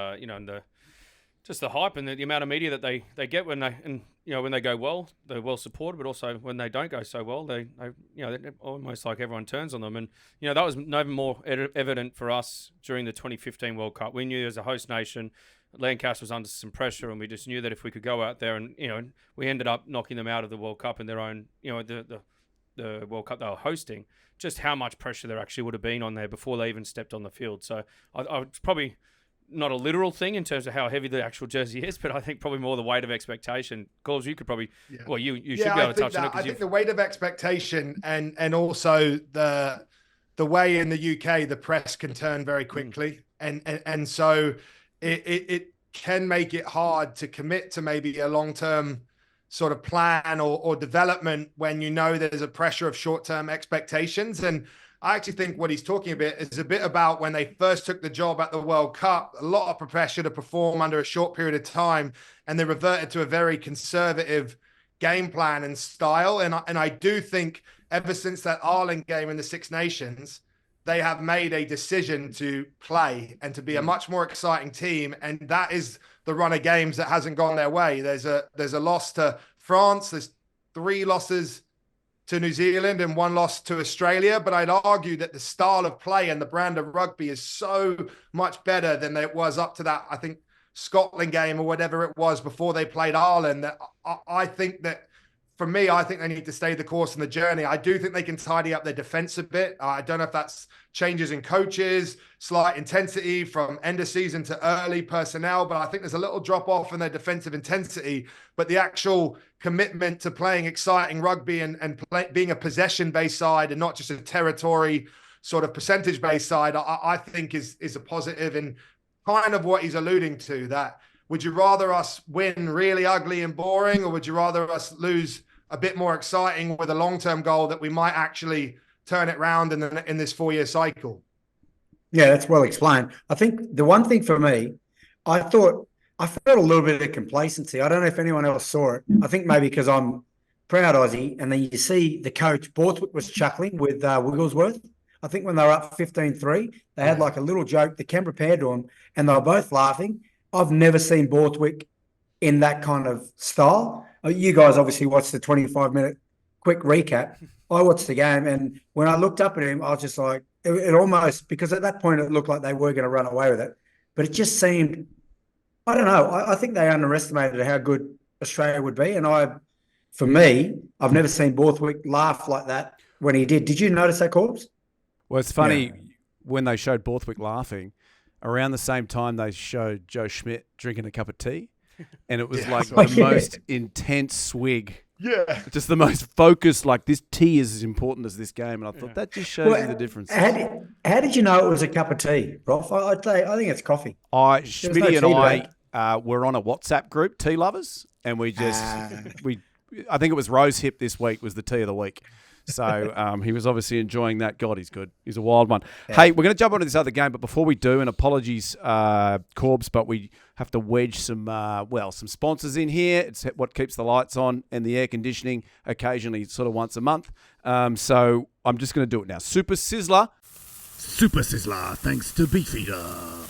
E: just the hype and the amount of media that they get when they go well, they're well supported, but also when they don't go so well, they almost like everyone turns on them. And that was never more evident for us during the 2015 World Cup. We knew as a host nation, Lancaster was under some pressure, and we just knew that if we could go out there and we ended up knocking them out of the World Cup in their own the World Cup they were hosting, just how much pressure there actually would have been on there before they even stepped on the field. So I was probably not a literal thing in terms of how heavy the actual jersey is, but I think probably more the weight of expectation. Corbs, you could probably, well, you should be able to touch on it.
F: I think the weight of expectation and also the way in the UK, the press can turn very quickly. And so it can make it hard to commit to maybe a long-term sort of plan or development when there's a pressure of short-term expectations. And I actually think what he's talking about is a bit about when they first took the job at the World Cup, a lot of pressure to perform under a short period of time, and they reverted to a very conservative game plan and style. And I do think ever since that Ireland game in the Six Nations, they have made a decision to play and to be a much more exciting team. And that is the run of games that hasn't gone their way. There's a loss to France. There's 3 losses to New Zealand and 1 loss to Australia. But I'd argue that the style of play and the brand of rugby is so much better than it was up to that, I think, Scotland game or whatever it was before they played Ireland. That I think that, for me, I think they need to stay the course in the journey. I do think they can tidy up their defense a bit. I don't know if that's changes in coaches, slight intensity from end of season to early personnel, but I think there's a little drop off in their defensive intensity. But the actual commitment to playing exciting rugby and being a possession-based side and not just a territory sort of percentage-based side, I think is a positive, and kind of what he's alluding to, that would you rather us win really ugly and boring, or would you rather us lose a bit more exciting with a long-term goal that we might actually turn it round in this 4-year cycle?
B: Yeah, that's well explained. I think the one thing for me, I felt a little bit of complacency. I don't know if anyone else saw it. I think maybe because I'm proud Aussie, and then you see the coach, Borthwick, was chuckling with Wigglesworth. I think when they were up 15-3, they had like a little joke. The Canberra paired to them, and they were both laughing. I've never seen Borthwick in that kind of style. You guys obviously watched the 25-minute quick recap. I watched the game, and when I looked up at him, I was just like, it almost, because at that point it looked like they were going to run away with it. But it just seemed, I don't know, I think they underestimated how good Australia would be. And for me, I've never seen Borthwick laugh like that when he did. Did you notice that, Corbs?
D: Well, it's funny, when they showed Borthwick laughing, around the same time they showed Joe Schmidt drinking a cup of tea, and it was like the most intense swig.
F: Yeah.
D: Just the most focused, like, this tea is as important as this game. And I thought that just shows you the difference.
B: How did you know it was a cup of tea, Rolf? I think it's coffee.
D: Schmidting and I were on a WhatsApp group, Tea Lovers, and we just, I think it was Rose Hip this week was the tea of the week. So he was obviously enjoying that. God, he's good. He's a wild one. Yeah. Hey, we're going to jump onto this other game, but before we do, and apologies, Corbs, but we have to wedge some sponsors in here. It's what keeps the lights on and the air conditioning occasionally, sort of once a month. So I'm just going to do it now. Super Sizzler.
G: Super Sizzler, thanks to BeefEater.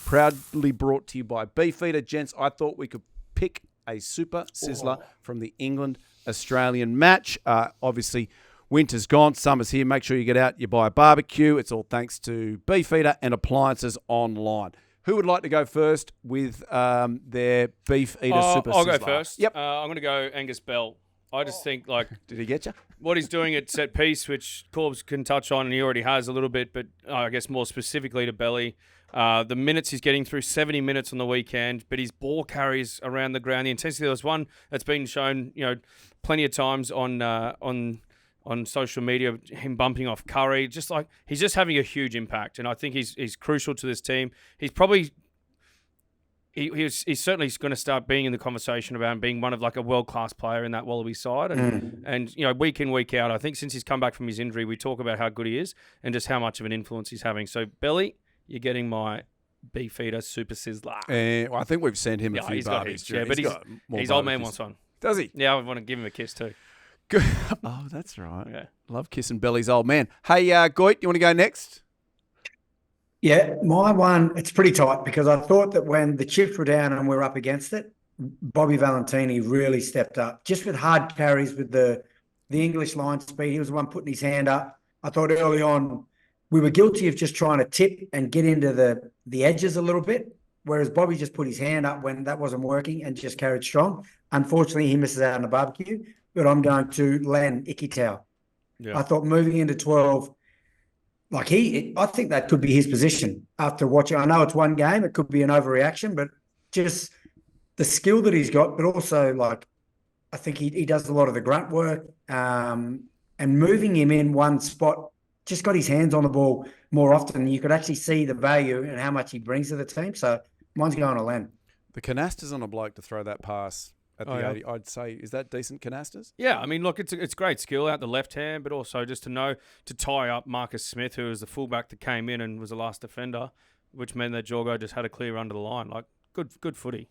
D: Proudly brought to you by BeefEater. Gents, I thought we could pick a Super Sizzler from the England-Australian match. Obviously, winter's gone, summer's here. Make sure you get out, you buy a barbecue. It's all thanks to BeefEater and appliances online. Who would like to go first with their BeefEater Super Sizzler?
E: I'll go first.
D: Yep.
E: I'm going to go Angus Bell. I just think, like...
D: Did he get you?
E: What he's doing at set piece, which Corbs can touch on, and he already has a little bit, but I guess more specifically to Belly. The minutes he's getting through, 70 minutes on the weekend, but his ball carries around the ground. The intensity, there was one that's been shown, plenty of times on social media, him bumping off Curry. Just like, he's just having a huge impact, and I think he's crucial to this team. He's probably... He's certainly going to start being in the conversation about being one of like a world-class player in that Wallaby side. And week in, week out, I think since he's come back from his injury, we talk about how good he is and just how much of an influence he's having. So, Belly, you're getting my BeefEater Super Sizzler.
D: I think we've sent him a few barbies.
E: Yeah, but his old man wants one.
D: Does he?
E: Yeah, I want to give him a kiss too.
D: Good. Oh, that's right. Yeah. Love kissing Belly's old man. Hey, Goit, you want to go next?
B: Yeah, my one, it's pretty tight because I thought that when the chips were down and we were up against it, Bobby Valentini really stepped up. Just with hard carries with the English line speed, he was the one putting his hand up. I thought early on we were guilty of just trying to tip and get into the edges a little bit, whereas Bobby just put his hand up when that wasn't working and just carried strong. Unfortunately, he misses out on the barbecue, but I'm going to Len Ikitau.
E: Yeah.
B: I thought moving into 12, I think that could be his position after watching. I know it's one game, it could be an overreaction, but just the skill that he's got, but also I think he does a lot of the grunt work, and moving him in one spot, just got his hands on the ball more often. You could actually see the value and how much he brings to the team. So mine's going to Len.
D: The canasters on a bloke to throw that pass at the 80, I'd say, is that decent canasters?
E: Yeah, I mean, look, it's great skill out the left hand, but also just to know to tie up Marcus Smith, who was the fullback that came in and was the last defender, which meant that Jorgo just had a clear under the line. Good footy.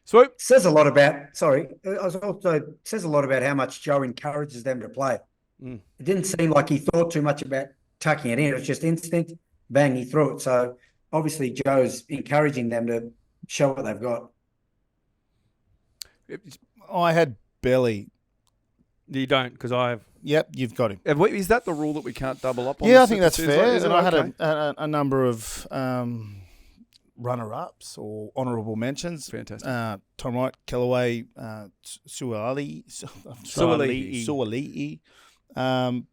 D: Swoop.
B: Says a lot about says a lot about how much Joe encourages them to play. It didn't seem like he thought too much about tucking it in. It was just instinct, bang, he threw it. So obviously Joe's encouraging them to show what they've got.
C: I had belly.
E: You don't, because I have.
C: Yep, you've got him.
D: Is that the rule that we can't double up on?
C: Yeah,
D: the
C: I think
D: Super
C: that's
D: Sizzler?
C: fair.
D: Is
C: And
D: it
C: I had
D: okay?
C: a number of runner-ups or honourable mentions.
D: Fantastic.
C: Tom Wright, Kellaway, Suali'i.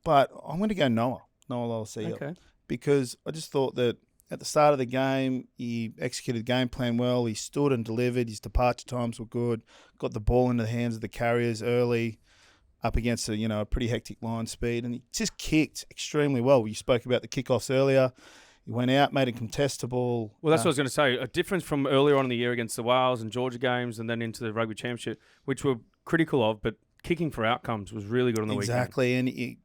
C: But I'm going to go Noah Lolosio.
E: Okay.
C: Because I just thought that at the start of the game, he executed the game plan well. He stood and delivered. His departure times were good. Got the ball into the hands of the carriers early, up against a pretty hectic line speed, and he just kicked extremely well. You spoke about the kickoffs earlier. He went out, made it contestable.
E: Well, that's what I was going to say. A difference from earlier on in the year against the Wales and Georgia games, and then into the Rugby Championship, which we're critical of, but kicking for outcomes was really good on the weekend.
C: Exactly, and you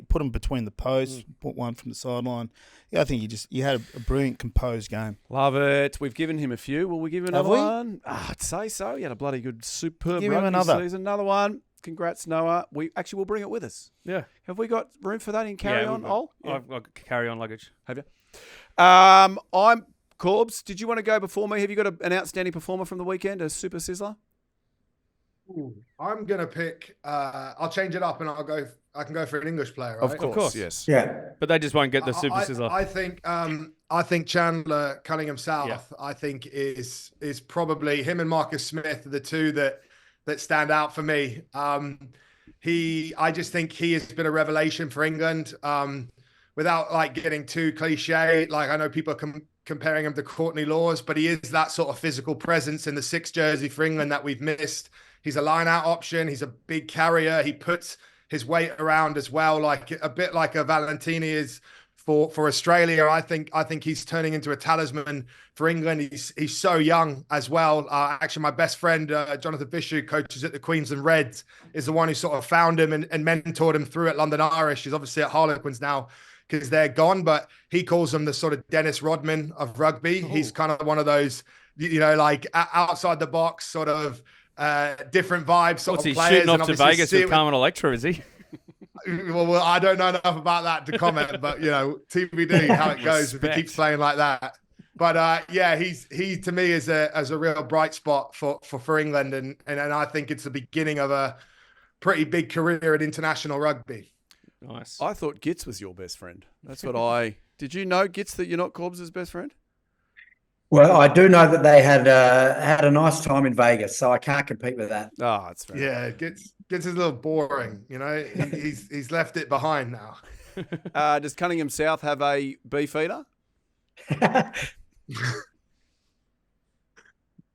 C: put him between the posts, put one from the sideline. Yeah, I think you had a brilliant composed game.
D: Love it. We've given him a few. Will we give him another
C: Have we?
D: one? I'd say so. He had a bloody good, superb
C: Give him
D: rugby
C: another.
D: season. Another one. Congrats, Noah. We'll bring it with us.
E: Yeah.
D: Have we got room for that in carry-on?
E: I've got carry-on luggage.
D: Have you? I'm Corbs. Did you want to go before me? Have you got an outstanding performer from the weekend, a Super Sizzler?
F: Ooh, I'm gonna pick. I'll change it up, and I can go for an English player, right?
D: Of course, yes.
B: Yeah.
E: But they just won't get the Super Sizzler.
F: I think Chandler Cunningham South.
E: Yeah.
F: I think is probably him and Marcus Smith are the two that stand out for me. I just think he has been a revelation for England. Without getting too cliche, I know people are comparing him to Courtney Laws, but he is that sort of physical presence in the 6 jersey for England that we've missed. He's a line-out option. He's a big carrier. He puts his weight around as well, a bit like a Valentini is for Australia. I think he's turning into a talisman for England. He's so young as well. Actually, my best friend, Jonathan Fisher, who coaches at the Queensland Reds, is the one who sort of found him and mentored him through at London Irish. He's obviously at Harlequins now because they're gone, but he calls him the sort of Dennis Rodman of rugby. Ooh. He's kind of one of those, outside the box sort of different vibes.
E: What's he
F: players.
E: shooting off to Vegas with Carmen Electra, is he?
F: Well, I don't know enough about that to comment, but TBD how it goes if he keeps playing like that. But he to me is a real bright spot for England, and I think it's the beginning of a pretty big career in international rugby.
E: Nice.
D: I thought Gits was your best friend. That's what Did you know, Gits, that you're not Corbs' best friend?
B: Well, I do know that they had a nice time in Vegas, so I can't compete with that.
D: Oh, that's fair.
F: Yeah, Gits is a little boring. He's left it behind now.
D: Does Cunningham South have a BeefEater?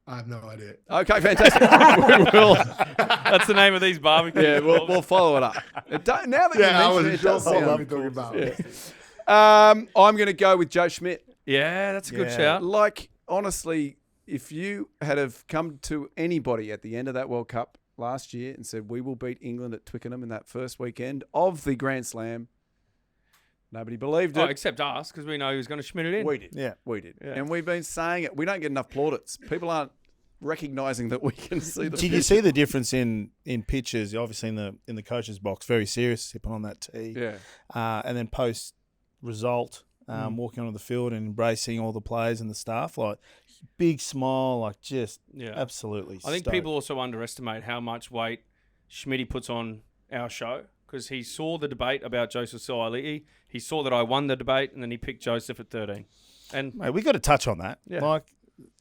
F: I have no idea.
D: Okay, fantastic.
E: We will. That's the name of these barbecues.
D: Yeah, we'll follow it up. Now that you mention it, does sound
F: what we're talking about.
D: Yeah. I'm going to go with Joe Schmidt.
E: Yeah, that's a good shout.
D: Honestly, if you had have come to anybody at the end of that World Cup last year and said, we will beat England at Twickenham in that first weekend of the Grand Slam, nobody believed it.
E: Except us, because we know he was going to Schmidt it in.
D: We did.
C: Yeah.
D: We did.
E: Yeah.
D: And we've been saying it. We don't get enough plaudits. People aren't recognising that we can see the
C: Did you see the difference in pitches? Obviously in the coach's box, very serious, sipping on that tea.
D: Yeah.
C: And then post result, walking onto the field and embracing all the players and the staff. Like, big smile, like just absolutely
E: I think
C: stoked.
E: people also underestimate how much weight Schmidting puts on our show because he saw the debate about Joseph Suaalii. He saw that I won the debate, and then he picked Joseph at 13. And
C: Mate, we got to touch on that.
E: Yeah.
C: Like,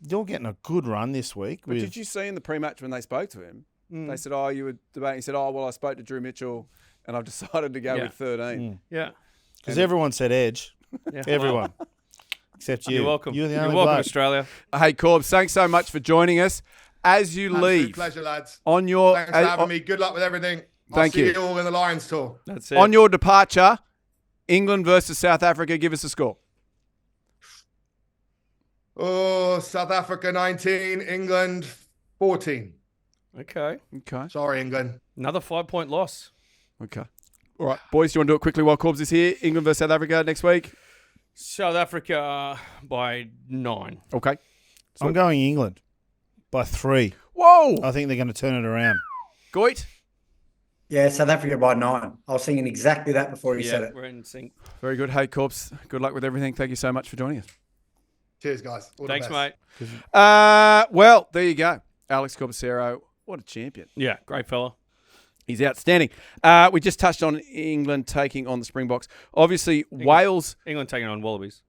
C: you're getting a good run this week.
D: But did you see in the pre-match when they spoke to him? They said, "Oh, you were debating." He said, "Oh, well, I spoke to Drew Mitchell, and I've decided to go with 13."
E: yeah.
C: Because everyone said Edge.
E: Yeah.
C: Everyone. Except you.
E: You're welcome.
C: You're the
E: You're
C: only
E: welcome,
C: bloke.
E: Australia.
D: Hey, Corbs, thanks so much for joining us. As you
F: Absolute
D: leave,
F: pleasure, lads.
D: on your
F: Thanks for having me. Good luck with everything.
D: Thank
F: I'll see
D: you.
F: you all in the Lions tour.
E: That's it.
D: on your departure, England versus South Africa, give us a score.
F: Oh, South Africa 19, England 14.
E: Okay.
D: Okay.
F: Sorry, England.
E: Another 5-point loss.
D: Okay. All right, boys, do you want to do it quickly while Corbs is here? England versus South Africa next week.
E: South Africa by 9.
D: Okay.
C: I'm going England by 3.
D: Whoa.
C: I think they're going to turn it around.
D: Goit.
B: Yeah, South Africa by 9. I was thinking exactly that before he said it.
E: We're in sync.
D: Very good. Hey, Corbs, good luck with everything. Thank you so much for joining us.
F: Cheers, guys. All the
E: Thanks,
F: best.
E: mate.
D: Well, there you go. Alex Corbisiero, what a champion.
E: Yeah, great fella.
D: He's outstanding. We just touched on England taking on the Springboks. Obviously, Wales.
E: England taking on Wallabies.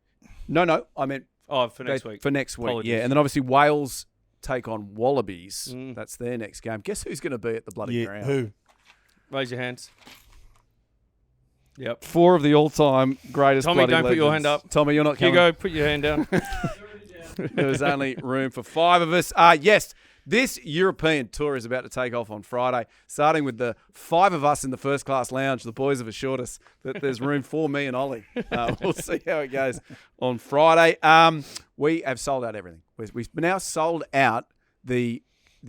D: No, I meant
E: Oh, for next week.
D: For next week,
E: Apologies.
D: yeah. And then obviously Wales take on Wallabies.
E: Mm.
D: That's their next game. Guess who's going to be at the bloody
C: Yeah,
D: ground?
C: who?
E: Raise your hands. Yep.
D: 4 of the all-time greatest
E: Tommy,
D: bloody
E: don't put your
D: legends.
E: hand up.
D: Tommy, you're not coming.
E: Hugo, put your hand down.
D: There's only room for 5 of us. Yes, this European tour is about to take off on Friday, starting with the 5 of us in the first class lounge. The boys have assured us that there's room for me and Ollie. We'll see how it goes on Friday. We have sold out everything. We've now sold out the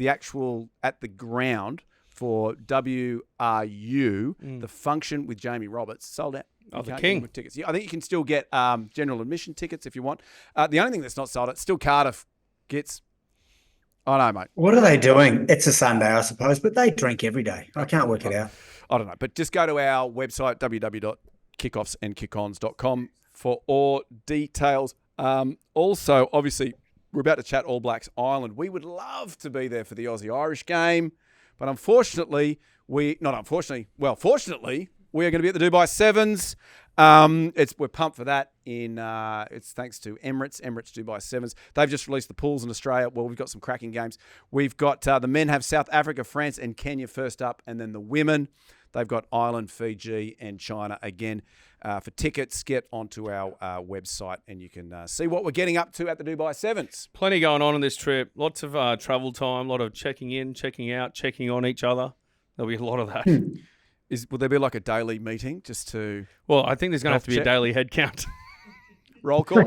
D: actual at the ground for WRU, the function with Jamie Roberts. Sold out.
E: Oh,
D: You
E: the
D: can't
E: king.
D: get them with tickets. Yeah, I think you can still get general admission tickets if you want. The only thing that's not sold out, still Cardiff Gits. I know, mate.
B: What are they doing? It's a Sunday, I suppose, but they drink every day. I can't work it out.
D: I don't know. But just go to our website, www.kickoffsandkickonz.com for all details. Also, obviously, we're about to chat All Blacks Ireland. We would love to be there for the Aussie-Irish game, but fortunately, we are going to be at the Dubai Sevens. We're pumped for that. It's thanks to Emirates Dubai Sevens. They've just released the pools in Australia. Well, we've got some cracking games. We've got the men have South Africa, France, and Kenya first up, and then the women, they've got Ireland, Fiji, and China again. For tickets, get onto our website and you can see what we're getting up to at the Dubai Sevens.
E: Plenty going on this trip. Lots of travel time, a lot of checking in, checking out, checking on each other. There'll be a lot of that.
D: Will there be like a daily meeting just to
E: Well, I think there's going to have to be a
D: Check.
E: daily head count.
D: roll call?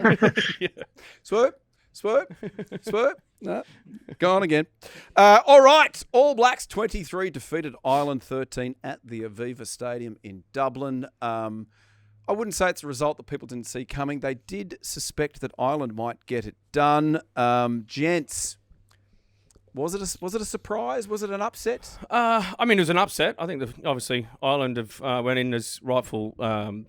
E: Yeah.
D: Swoop. No, go on again. All right. All Blacks 23 defeated Ireland 13 at the Aviva Stadium in Dublin. I wouldn't say it's a result that people didn't see coming. They did suspect that Ireland might get it done. Gents, was it a surprise? Was it an upset?
E: I mean, it was an upset. I think obviously Ireland have went in as rightful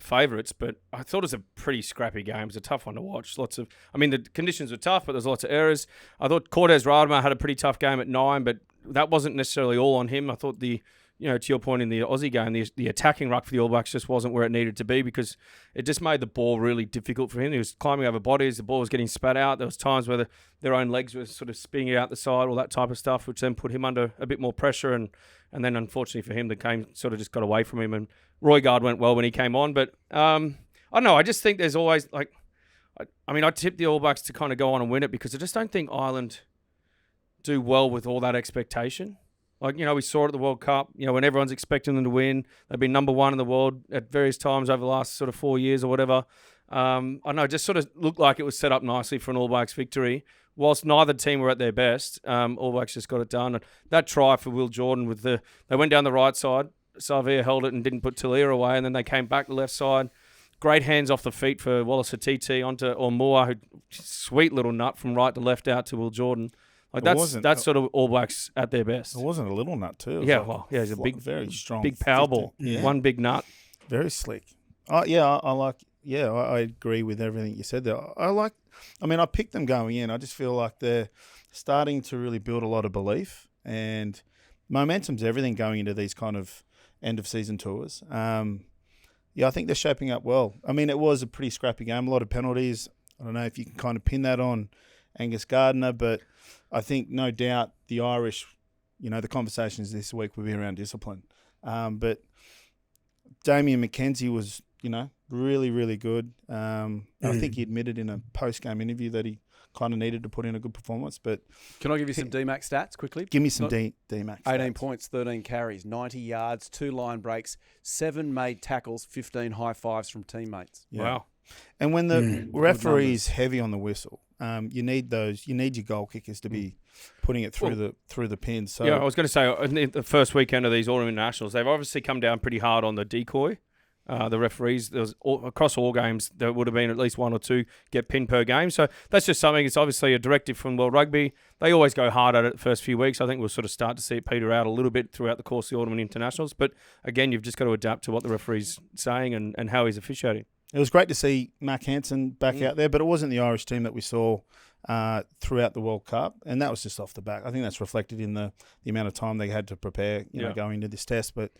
E: favourites, but I thought it was a pretty scrappy game. It was a tough one to watch. The conditions were tough, but there's lots of errors. I thought Cortez Radama had a pretty tough game at 9, but that wasn't necessarily all on him. I thought to your point in the Aussie game, the attacking ruck for the All Blacks just wasn't where it needed to be because it just made the ball really difficult for him. He was climbing over bodies, the ball was getting spat out. There was times where their own legs were sort of spinning out the side, all that type of stuff, which then put him under a bit more pressure. And then unfortunately for him, the game sort of just got away from him. And Roygaard went well when he came on. But I don't know. I just think there's always I tipped the All Blacks to kind of go on and win it because I just don't think Ireland do well with all that expectation. We saw it at the World Cup, when everyone's expecting them to win. They've been number 1 in the world at various times over the last sort of 4 years or whatever. I don't know, it just sort of looked like it was set up nicely for an All Blacks victory. Whilst neither team were at their best, All Blacks just got it done. And that try for Will Jordan, they went down the right side. Savia held it and didn't put Talia away, and then they came back the left side. Great hands off the feet for Wallace Hatiti onto Ormua, who sweet little nut from right to left out to Will Jordan. That's sort of All Blacks at their best.
C: It wasn't a little nut too. It was
E: he's a big,
C: very strong,
E: big power ball.
C: Yeah.
E: One big nut.
C: Very slick. Oh yeah, I like. I agree with everything you said there. I picked them going in. I just feel like they're starting to really build a lot of belief, and momentum's everything going into these kind of end of season tours. I think they're shaping up well. I mean, it was a pretty scrappy game, a lot of penalties. I don't know if you can kind of pin that on Angus Gardner, but I think no doubt the Irish, the conversations this week will be around discipline. But Damien McKenzie was, really, really good. I think he admitted in a post-game interview that he kind of needed to put in a good performance. But
D: can I give you some DMAC stats quickly?
C: Give me some DMAC stats.
D: 18 points, 13 carries, 90 yards, 2 line breaks, 7 made tackles, 15 high fives from teammates.
C: Yeah.
E: Wow.
C: And when the referee's heavy on the whistle, you need your goal kickers to be putting it through the pins. So
E: I was going to say, in the first weekend of these All Internationals, they've obviously come down pretty hard on the decoy. The referees, across all games, there would have been at least 1 or 2 get pinned per game. So that's just something. It's obviously a directive from World Rugby. They always go hard at it the first few weeks. I think we'll sort of start to see it peter out a little bit throughout the course of the Autumn Internationals. But again, you've just got to adapt to what the referee's saying and how he's officiating.
C: It was great to see Mac Hansen back out there, but it wasn't the Irish team that we saw throughout the World Cup, and that was just off the back. I think that's reflected in the amount of time they had to prepare, going into this test. But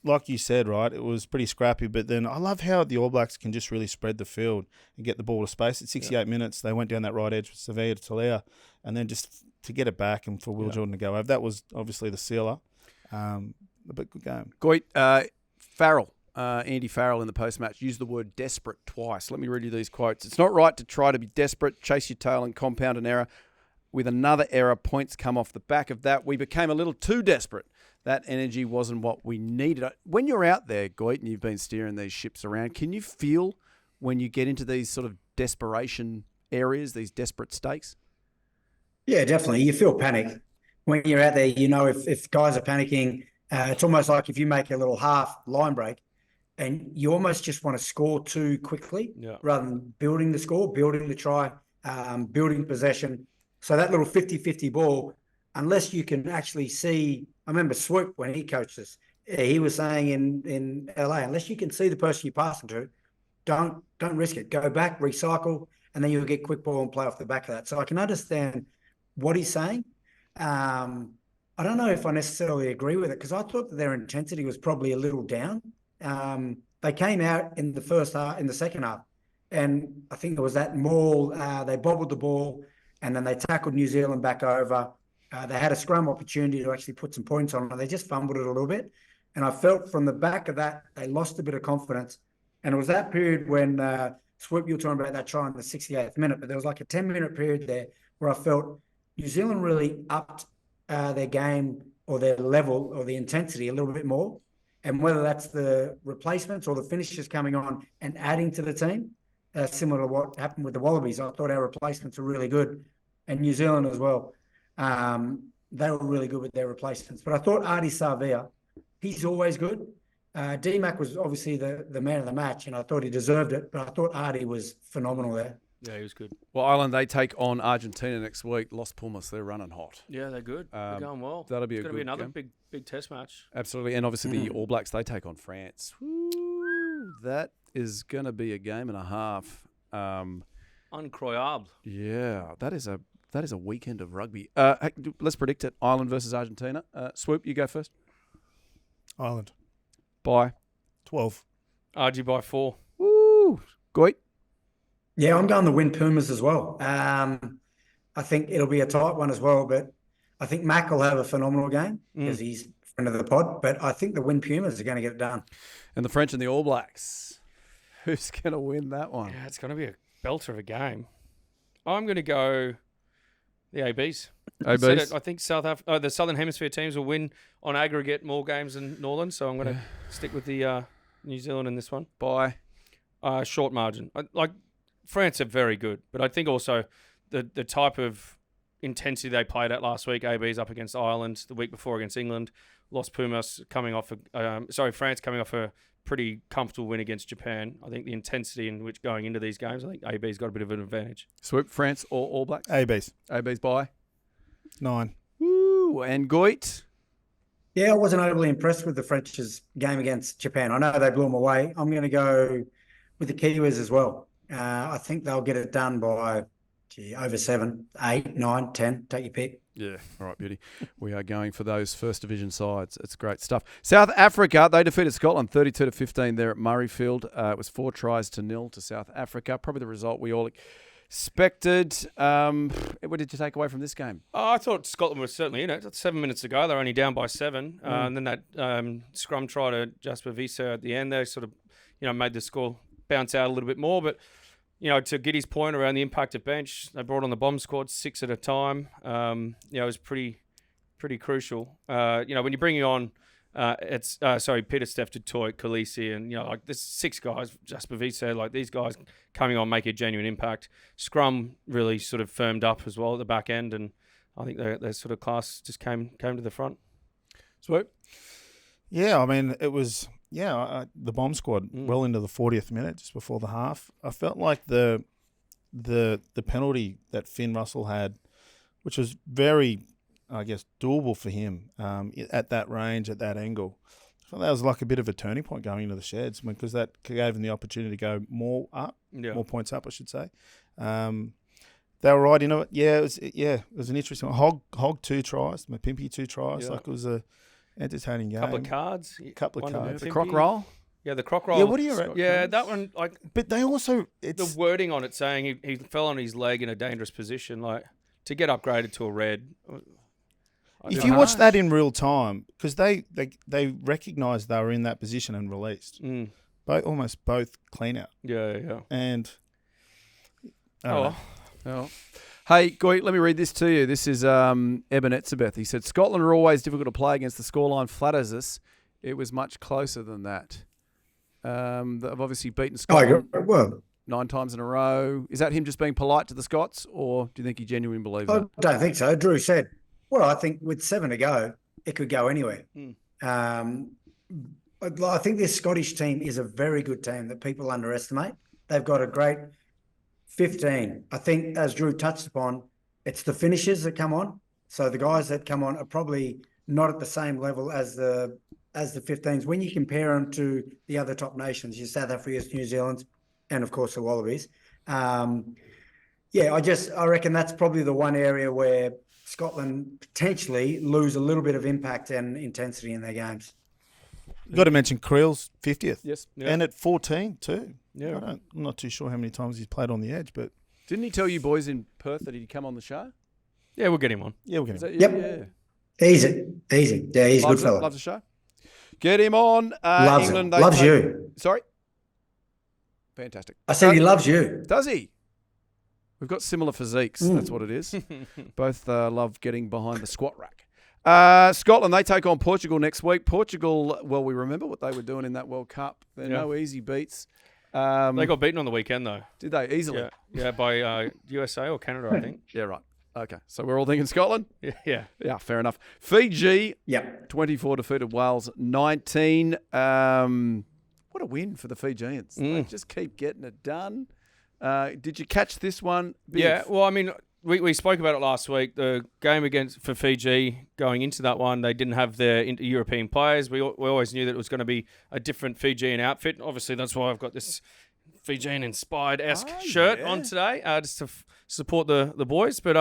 C: like you said, right, it was pretty scrappy. But then I love how the All Blacks can just really spread the field and get the ball to space. At 68 minutes, they went down that right edge with Sevilla to Talia, and then just to get it back and for Will Jordan to go over. That was obviously the sealer, but good game.
D: Goit, Farrell. Andy Farrell in the post-match used the word desperate twice. Let me read you these quotes. It's not right to try to be desperate, chase your tail and compound an error. With another error, points come off the back of that. We became a little too desperate. That energy wasn't what we needed. When you're out there, Goit, and you've been steering these ships around, can you feel when you get into these sort of desperation areas, these desperate stakes?
B: Yeah, definitely. You feel panic. When you're out there, if guys are panicking, it's almost like if you make a little half line break, and you almost just want to score too quickly rather than building the score, building the try, building possession. So that little 50-50 ball, unless you can actually see, I remember Swoop when he coached us, he was saying in LA, unless you can see the person you're passing to, don't risk it. Go back, recycle, and then you'll get quick ball and play off the back of that. So I can understand what he's saying. I don't know if I necessarily agree with it because I thought that their intensity was probably a little down. They came out in the second half, and I think it was that maul. They bobbled the ball, and then they tackled New Zealand back over. They had a scrum opportunity to actually put some points on, and they just fumbled it a little bit. And I felt from the back of that, they lost a bit of confidence. And it was that period when Swoop, you were talking about that try in the 68th minute, but there was like a 10-minute period there where I felt New Zealand really upped their game or their level or the intensity a little bit more. And whether that's the replacements or the finishers coming on and adding to the team, similar to what happened with the Wallabies, I thought our replacements were really good, and New Zealand as well. They were really good with their replacements. But I thought Artie Savia, he's always good. DMAC was obviously the man of the match, and I thought he deserved it. But I thought Artie was phenomenal there.
E: Yeah, he was good.
D: Well, Ireland, they take on Argentina next week. Los Pumas, they're running hot.
E: Yeah, they're good. They're going well.
D: That'll be
E: it's going to be another big test match.
D: Absolutely. And obviously the All Blacks, they take on France. Woo, that is going to be a game and a half.
E: Incroyable.
D: Yeah, that is a weekend of rugby. Hey, let's predict it. Ireland versus Argentina. Swoop, you go first.
C: Ireland.
D: By
C: 12.
E: RG by 4.
D: Woo. Goit.
B: Yeah, I'm going to win Pumas as well. I think it'll be a tight one as well, but I think Mac will have a phenomenal game because he's a friend of the pod, but I think the win Pumas are going to get it done.
D: And the French and the All Blacks. Who's going to win that one?
E: Yeah, it's going to be a belter of a game. I'm going to go the ABs.
D: ABs?
E: I think the Southern Hemisphere teams will win on aggregate more games than Northern, so I'm going to stick with the New Zealand in this one.
D: By?
E: Short margin. France are very good, but I think also the type of intensity they played at last week, AB's up against Ireland, the week before against England, Los Pumas France coming off a pretty comfortable win against Japan. I think the intensity in which going into these games, I think AB's got a bit of an advantage.
D: Swoop, France or All Blacks?
C: AB's.
D: AB's by?
C: 9.
D: Woo, and Goit?
B: Yeah, I wasn't overly impressed with the French's game against Japan. I know they blew them away. I'm going to go with the Kiwis as well. I think they'll get it done by over 7, 8, 9, 10. Take your pick.
D: Yeah, all right, beauty. We are going for those first division sides. It's great stuff. South Africa, they defeated Scotland 32-15 there at Murrayfield. It was 4-0 to South Africa. Probably the result we all expected. What did you take away from this game?
E: Oh, I thought Scotland was certainly in it. 7 minutes ago, they're only down by 7. And then that scrum try to Jasper Wiese at the end, they sort of, made the score bounce out a little bit more. But, to Giddy's point around the impact at bench, they brought on the bomb squad 6 at a time. It was pretty crucial. When you're bringing on, Peter Steff to Toy, Khaleesi, and, there's 6 guys, Jasper Wiese, these guys coming on make a genuine impact. Scrum really sort of firmed up as well at the back end, and I think their sort of class just came to the front.
D: Swoop?
C: Yeah, I mean, it was... the bomb squad well into the 40th minute, just before the half. I felt like the penalty that Finn Russell had, which was very, I guess, doable for him at that range, at that angle. I thought that was like a bit of a turning point going into the sheds, because that gave him the opportunity to go more points up, I should say. They were right into it. It was an interesting one. Hog 2 tries, Mapimpi 2 tries.
E: Yeah.
C: It was a entertaining game.
E: Couple of cards.
D: The croc roll?
E: Yeah, the croc roll.
C: Yeah, what do you reckon?
E: Yeah, that one,
C: But they also...
E: the wording on it saying he fell on his leg in a dangerous position, to get upgraded to a red.
C: If you watch that in real time, because they recognised they were in that position and released. Almost both clean out.
E: Yeah.
C: And...
E: Oh.
D: Hey, Goy, let me read this to you. This is Eben Etzebeth. He said, Scotland are always difficult to play against. The scoreline flatters us. It was much closer than that. They've obviously beaten Scotland 9 times in a row. Is that him just being polite to the Scots, or do you think he genuinely believes that?
B: I don't think so. Drew said, I think with 7 to go, it could go anywhere. I think this Scottish team is a very good team that people underestimate. They've got a great 15. I think, as Drew touched upon, it's the finishers that come on. So the guys that come on are probably not at the same level as the 15s. When you compare them to the other top nations, your South Africans, New Zealand's, and of course the Wallabies. I reckon that's probably the one area where Scotland potentially lose a little bit of impact and intensity in their games.
C: You've got to mention Creel's 50th.
D: Yes. Yeah.
C: And at 14 too.
E: Yeah.
C: I'm not too sure how many times he's played on the edge, but...
D: Didn't he tell you boys in Perth that he'd come on the show?
E: Yeah, we'll get him on.
C: Yeah, we'll get him on.
B: Yep. Yeah. Easy. Yeah, he's a good fella.
D: Loves the show. Get him on.
B: Loves
D: England,
B: it. Loves you.
D: Sorry? Fantastic.
B: I said he loves you.
D: Does he? We've got similar physiques. That's what it is. Both love getting behind the squat rack. Scotland, they take on Portugal next week. Portugal, well, we remember what they were doing in that World Cup. They're no easy beats.
E: They got beaten on the weekend, though.
D: Did they? Easily?
E: Yeah, by USA or Canada, I think.
D: Yeah, right. Okay, so we're all thinking Scotland?
E: Yeah.
D: Yeah, fair enough. Fiji, 24 defeated Wales 19. What a win for the Fijians. They just keep getting it done. Did you catch this one, Biff?
E: Yeah, well, I mean, we spoke about it last week. The game for Fiji, going into that one, they didn't have their European players. We always knew that it was going to be a different Fijian outfit. Obviously, that's why I've got this Fijian-inspired-esque shirt on today, just to support the boys. But,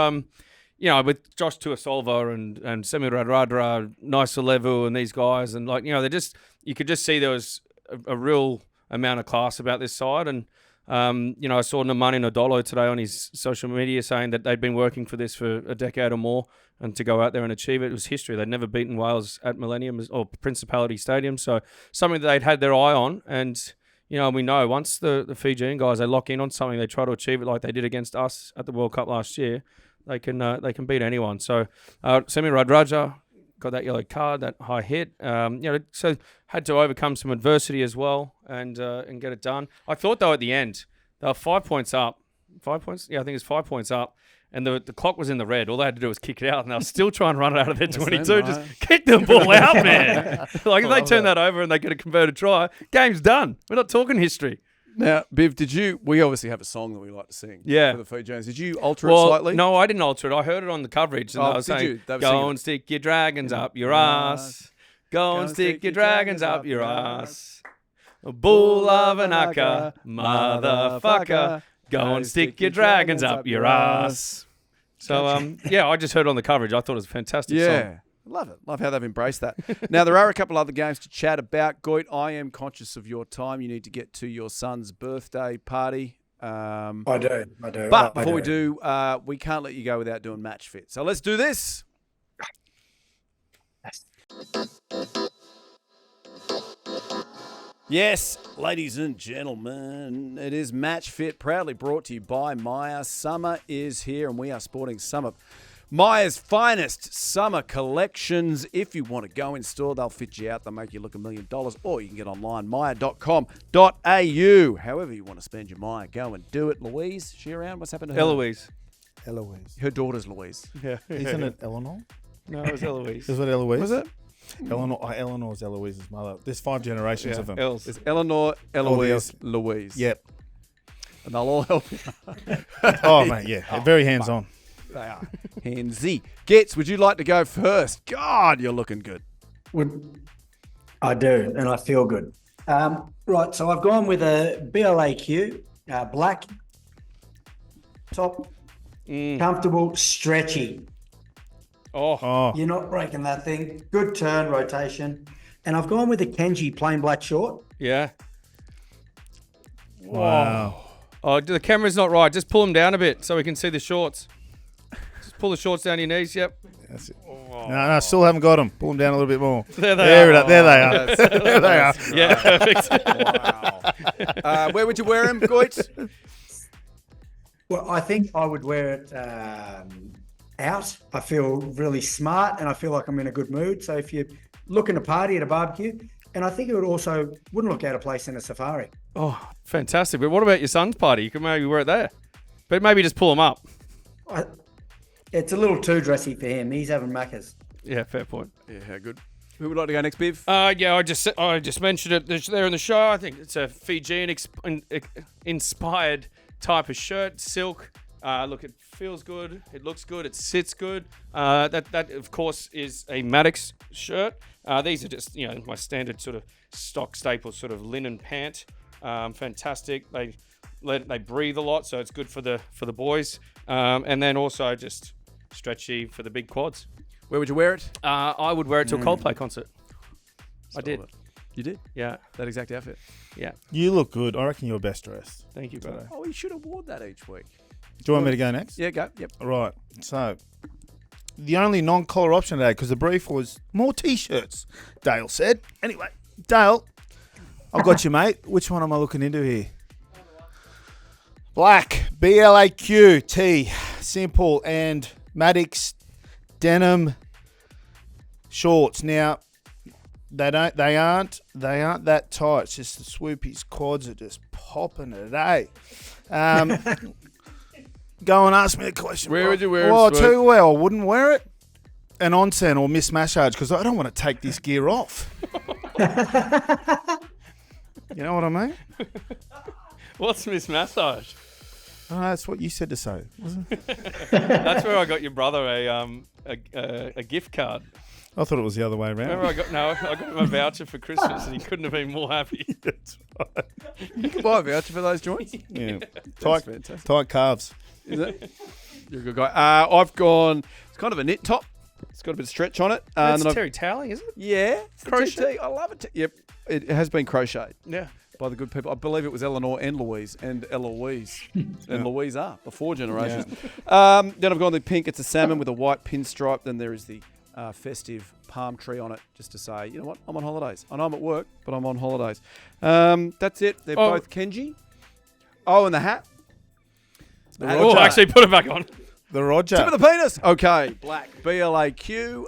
E: with Josh Tuasolva and Semi Radradra, Naisalevu and these guys, and, you could just see there was a real amount of class about this side. And, I saw Nemani Nadolo today on his social media saying that they'd been working for this for a decade or more, and to go out there and achieve it was history. They'd never beaten Wales at Millennium or Principality Stadium, so something that they'd had their eye on. And, we know once the Fijian guys, they lock in on something, they try to achieve it like they did against us at the World Cup last year, they can beat anyone. So Semi Radradra got that yellow card, that high hit. So had to overcome some adversity as well and get it done. I thought, though, at the end, they were 5 points up. 5 points? Yeah, I think it's 5 points up. And the clock was in the red. All they had to do was kick it out, and they were still trying to run it out of their 22. Just kick the ball out, man. If they turn that over and they get a converted try, game's done. We're not talking history.
D: Now, Biv, we obviously have a song that we like to sing for the Fijians. Did you alter it slightly?
E: No, I didn't alter it. I heard it on the coverage, and I was saying, go and stick your dragons up your ass. Go and stick your dragons up your ass. Bull of an ucker, motherfucker. Go and stick your dragons up your ass. So, yeah, I just heard it on the coverage. I thought it was a fantastic song.
D: Yeah. Love it. Love how they've embraced that. Now, there are a couple other games to chat about. Goit, I am conscious of your time. You need to get to your son's birthday party.
B: I do.
D: But before we do, we can't let you go without doing match fit. So let's do this. Yes, ladies and gentlemen, it is Match Fit, proudly brought to you by MYER. Summer is here, and we are sporting some of MYER's finest summer collections. If you want to go in store, they'll fit you out. They'll make you look $1 million, or you can get online, myer.com.au. However you want to spend your MYER, go and do it. Louise, she around? What's happened to her?
E: Eloise.
D: Her daughter's Louise.
E: Yeah.
C: Isn't it Eleanor?
E: No, it was Eloise.
C: Is it Eloise?
D: Was it?
C: Eleanor's Eloise's mother. There's 5 generations of them.
E: Els.
D: It's Eleanor, Eloise, Louise.
C: Yep.
D: And they'll all help you.
C: Oh, mate, yeah. Very hands-on.
D: They are. Handsy. Gits, would you like to go first? God, you're looking good.
B: I do, and I feel good. Right, so I've gone with a BLAQ, black, top, comfortable, stretchy.
E: Oh.
B: You're not breaking that thing. Good turn, rotation. And I've gone with a Kenji plain black short.
E: Yeah.
C: Wow.
E: Oh, the camera's not right. Just pull them down a bit so we can see the shorts. Just pull the shorts down your knees. Yep.
C: That's it. No, still haven't got them. Pull them down a little bit more.
E: There they are.
C: There they are. There they are.
E: Yeah, perfect.
D: Wow. Where would you wear him, Goit?
B: Well, I think I would wear it out. I feel really smart, and I feel like I'm in a good mood. So if you're looking to party at a barbecue, and I think it wouldn't look out of place in a safari.
E: Oh, fantastic. But what about your son's party? You could maybe wear it there. But maybe just pull them up.
B: It's a little too dressy for him. He's having Maccas.
E: Yeah, fair point.
D: Yeah, how good. Who would like to go next, Biv?
E: Yeah, I just mentioned it there in the show. I think it's a Fijian inspired type of shirt, silk. Look, it feels good. It looks good. It sits good. That of course is a Maddox shirt. These are just my standard sort of stock staple sort of linen pant. Fantastic. They breathe a lot, so it's good for the boys. And then also just stretchy for the big quads.
D: Where would you wear it?
E: I would wear it to a Coldplay concert. I did.
D: You did?
E: Yeah.
D: That exact outfit?
E: Yeah.
C: You look good. I reckon you're best dressed.
E: Thank you, brother.
D: Oh, you should have worn that each week.
C: Do you want me to go next?
D: Yeah, go. Yep.
C: Right. So, the only non-collar option today, because the brief was more T-shirts, Dale said. Anyway, Dale, I've got you, mate. Which one am I looking into here? Black, BLAQ, simple, and Maddox denim shorts. Now, they aren't that tight. It's just the swoopies quads are just popping today. Go and ask me a question.
D: Where would you wear it?
C: Well, I'll tell you where I wouldn't wear it. An onsen or Miss Massage, because I don't want to take this gear off. You know what I mean?
E: What's Miss Massage?
C: Oh, that's what you said to say.
E: That's where I got your brother a gift card.
C: I thought it was the other way around.
E: Remember I got him a voucher for Christmas and he couldn't have been more happy.
C: That's right.
D: You can buy a voucher for those joints.
C: Yeah.
D: That's fantastic.
C: Tight calves.
D: Is it? You're a good guy. I've gone, it's kind of a knit top. It's got a bit of stretch on it.
E: That's terry toweling, isn't it?
D: Yeah. It's
E: Crochet.
D: TT. I love it. Yep. It has been crocheted.
E: Yeah.
D: By the good people. I believe it was Eleanor and Louise and Eloise and Louisa, the 4 generations. Then I've gone the pink. It's a salmon with a white pinstripe. Then there is the festive palm tree on it, just to say, you know what, I'm on holidays. I know I'm at work, but I'm on holidays. That's it. They're both Kenji. Oh, and the hat.
E: Oh, actually put it back on.
C: The Roger.
D: Tip of the penis. Okay, black. BLAQ.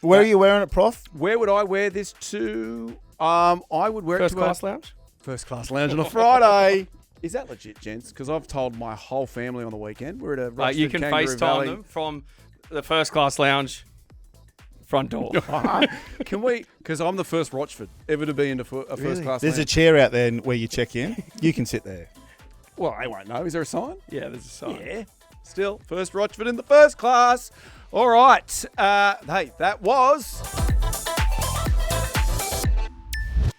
C: Where are you wearing it, Prof?
D: Where would I wear this to? I would wear
E: First
D: it to
E: class lounge?
D: First class lounge on a Friday. Is that legit, gents? Because I've told my whole family on the weekend. We're at a Rochford
E: You can
D: Kangaroo
E: FaceTime
D: Valley.
E: them from the first class lounge front door.
D: Can we? Because I'm the first Rochford ever to be into a first class
C: There's a
D: lounge.
C: chair out there where you check in. You can sit there.
D: Well, they won't know. Is there a sign?
E: Yeah, there's a sign.
D: Yeah. Still, first Rochford in the first class. All right. Hey, that was...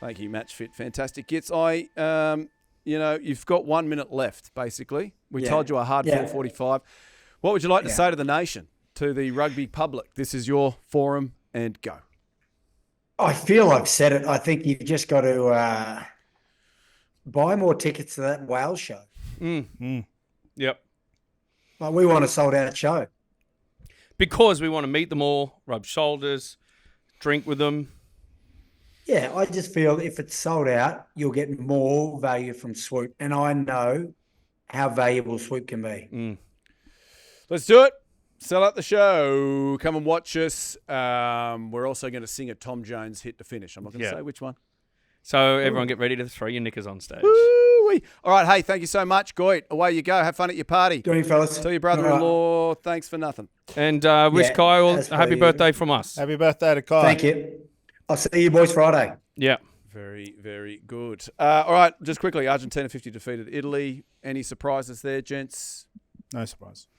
D: Thank you, Match Fit. Fantastic. Gits, you've got 1 minute left, basically. We told you a hard 4:45. What would you like to say to the nation, to the rugby public? This is your forum, and go.
B: I feel I've said it. I think you've just got to buy more tickets to that Wales show.
E: Yep.
B: Like, we want a sold-out show.
E: Because we want to meet them all, rub shoulders, drink with them.
B: Yeah, I just feel if it's sold out, you'll get more value from Swoop. And I know how valuable Swoop can be.
D: Let's do it. Sell out the show. Come and watch us. We're also going to sing a Tom Jones hit to finish. I'm not going to say which one.
E: So everyone get ready to throw your knickers on stage.
D: Woo-wee. All right, hey, thank you so much. Goit, away you go. Have fun at your party.
B: Doing, fellas.
D: Tell your brother-in-law thanks for nothing.
E: And wish Kyle a happy birthday from us.
C: Happy birthday to Kyle.
B: Thank you. I'll see you boys Friday.
E: Yeah.
D: Very, very good. All right, just quickly, Argentina 50 defeated Italy. Any surprises there, gents?
C: No surprise.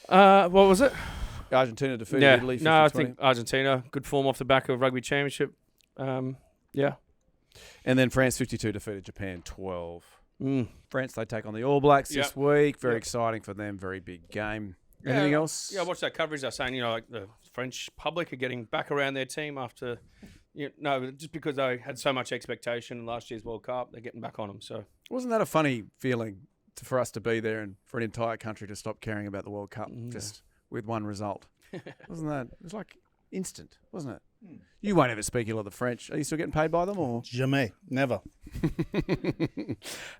E: What was it?
D: Argentina defeated Italy 50-20.
E: No, I think Argentina, good form off the back of rugby championship. Yeah.
D: And then France 52 defeated Japan 12. France, they take on the All Blacks this week. Very exciting for them. Very big game. Anything else?
E: Yeah, I watched that coverage. They're saying, like the French public are getting back around their team after, just because they had so much expectation in last year's World Cup, they're getting back on them. So
D: wasn't that a funny feeling for us to be there and for an entire country to stop caring about the World Cup just with one result? Wasn't that? It was like instant, wasn't it? You won't ever speak ill of the French. Are you still getting paid by them, or?
C: Jamais. Never.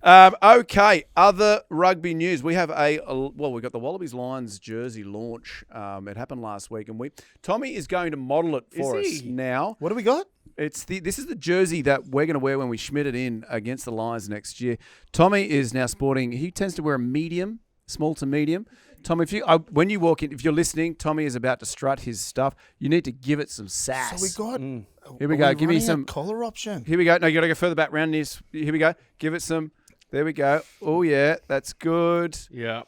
D: Okay, other rugby news. We have we've got the Wallabies Lions jersey launch. It happened last week, and Tommy is going to model it for us now.
C: What do we got?
D: This is the jersey that we're going to wear when we schmid it in against the Lions next year. Tommy is now sporting. He tends to wear a medium, small to medium. Tommy, when you walk in, if you're listening, Tommy is about to strut his stuff. You need to give it some sass.
C: So we got.
D: Here we go. Give me some
C: collar option.
D: Here we go. No, you got to go further back round this. Here we go. Give it some. There we go. Oh yeah, that's good.
E: Yeah.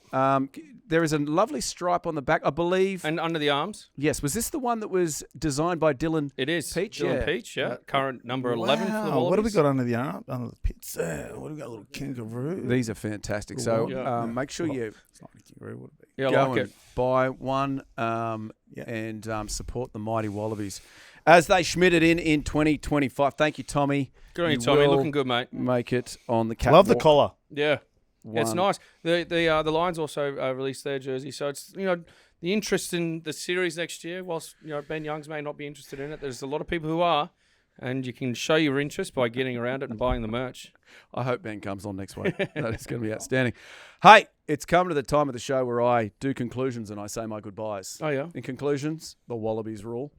D: There is a lovely stripe on the back, I believe.
E: And under the arms.
D: Yes. Was this the one that was designed by Dylan?
E: It is.
D: Peach.
E: Dylan Peach. Yeah. Current number 11 for the Wallabies.
C: What have we got under the arm? Under the pits? What have we got? A little kangaroo.
D: These are fantastic. So make sure
C: It's not a kangaroo. Would it be?
E: Yeah,
D: go
E: I like
D: and
E: it.
D: buy one and support the mighty Wallabies as they schmid it in 2025. Thank you, Tommy.
E: Good on you, Tommy. Looking good, mate.
D: Make it on the catwalk.
C: Love the collar.
E: Yeah. It's nice. The Lions also released their jersey, so it's the interest in the series next year. Whilst Ben Youngs may not be interested in it, there's a lot of people who are, and you can show your interest by getting around it and buying the merch.
D: I hope Ben comes on next week. That is going to be outstanding. Hey, it's come to the time of the show where I do conclusions and I say my goodbyes.
E: Oh yeah.
D: In conclusions, the Wallabies rule.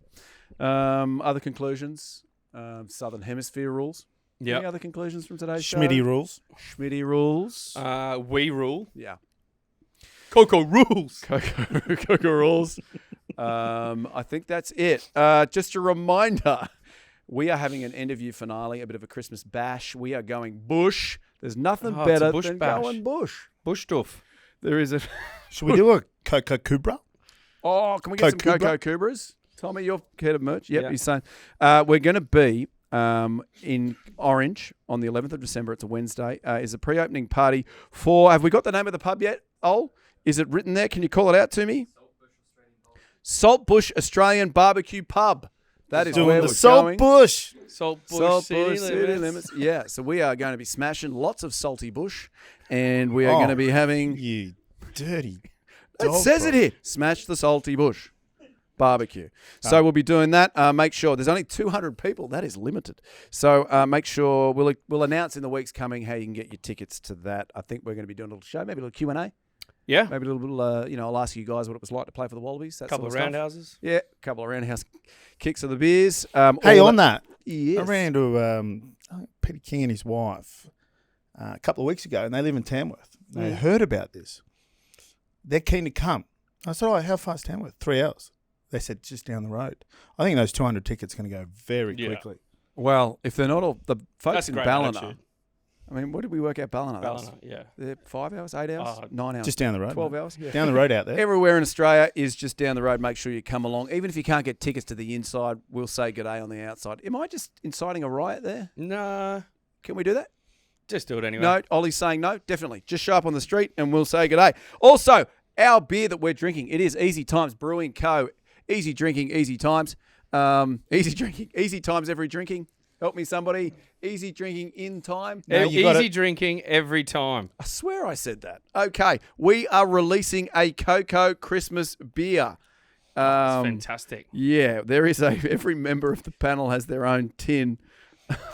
D: Other conclusions, Southern Hemisphere rules.
E: Yeah.
D: Any other conclusions from today's show?
C: Schmitty rules.
D: Schmitty rules.
E: We rule.
D: Yeah.
E: KOKO rules.
D: KOKO rules. I think that's it. Just a reminder, we are having an end-of-year finale, a bit of a Christmas bash. We are going bush. There's nothing better than going bush.
E: Bush stuff.
D: There is a...
C: Should we do a KOKO Kubra?
D: Oh, can we get some KOKO Kubras? Tommy, you're head of merch. Yep, he's saying. We're going to be in Orange on the 11th of December. It's a Wednesday. Is a pre-opening party for... Have we got the name of the pub yet, Ol? Is it written there? Can you call it out to me? Saltbush Australian Barbecue Pub. That is where we're going.
E: Saltbush
D: City Limits. Yeah, so we are going to be smashing lots of salty bush, and we are going to be having...
C: You dirty
D: It
C: dog,
D: says
C: bro.
D: it here. Smash the salty bush. Barbecue. So we'll be doing that. Make sure there's only 200 people. That is limited. So make sure we'll announce in the weeks coming how you can get your tickets to that. I think we're going to be doing a little show, maybe a little Q&A.
E: Yeah.
D: Maybe a little, I'll ask you guys what it was like to play for the Wallabies. That
E: Couple of
D: sort of
E: roundhouses.
D: Yeah, a couple of roundhouse kicks of the beers.
C: Hey, on that,
D: yes.
C: I ran into Peter King and his wife a couple of weeks ago, and they live in Tamworth. They heard about this. They're keen to come. I said, "Oh, how far is Tamworth? 3 hours." They said, "Just down the road." I think those 200 tickets are going to go very quickly.
D: Well, if they're not all the folks
E: That's
D: in
E: great
D: Ballina,
E: attitude.
D: I mean, what did we work out Ballina?
E: Ballina, yeah.
D: They're 5 hours, 8 hours, 9 hours.
C: Just down the road.
D: 12
C: mate.
D: hours. Yeah.
C: Down the road out there.
D: Everywhere in Australia is just down the road. Make sure you come along. Even if you can't get tickets to the inside, we'll say good day on the outside. Am I just inciting a riot there?
E: Nah,
D: Can we do that?
E: just do it anyway.
D: No, Ollie's saying no. Definitely. Just show up on the street and we'll say good day. Also, our beer that we're drinking, it is Easy Times Brewing Co. Easy drinking, easy times. Easy drinking, easy times every drinking. Help me, somebody. Easy drinking in time.
E: Easy drinking every time.
D: I swear I said that. Okay, we are releasing a KOKO Christmas beer.
E: That's fantastic.
D: Yeah, there is every member of the panel has their own tin.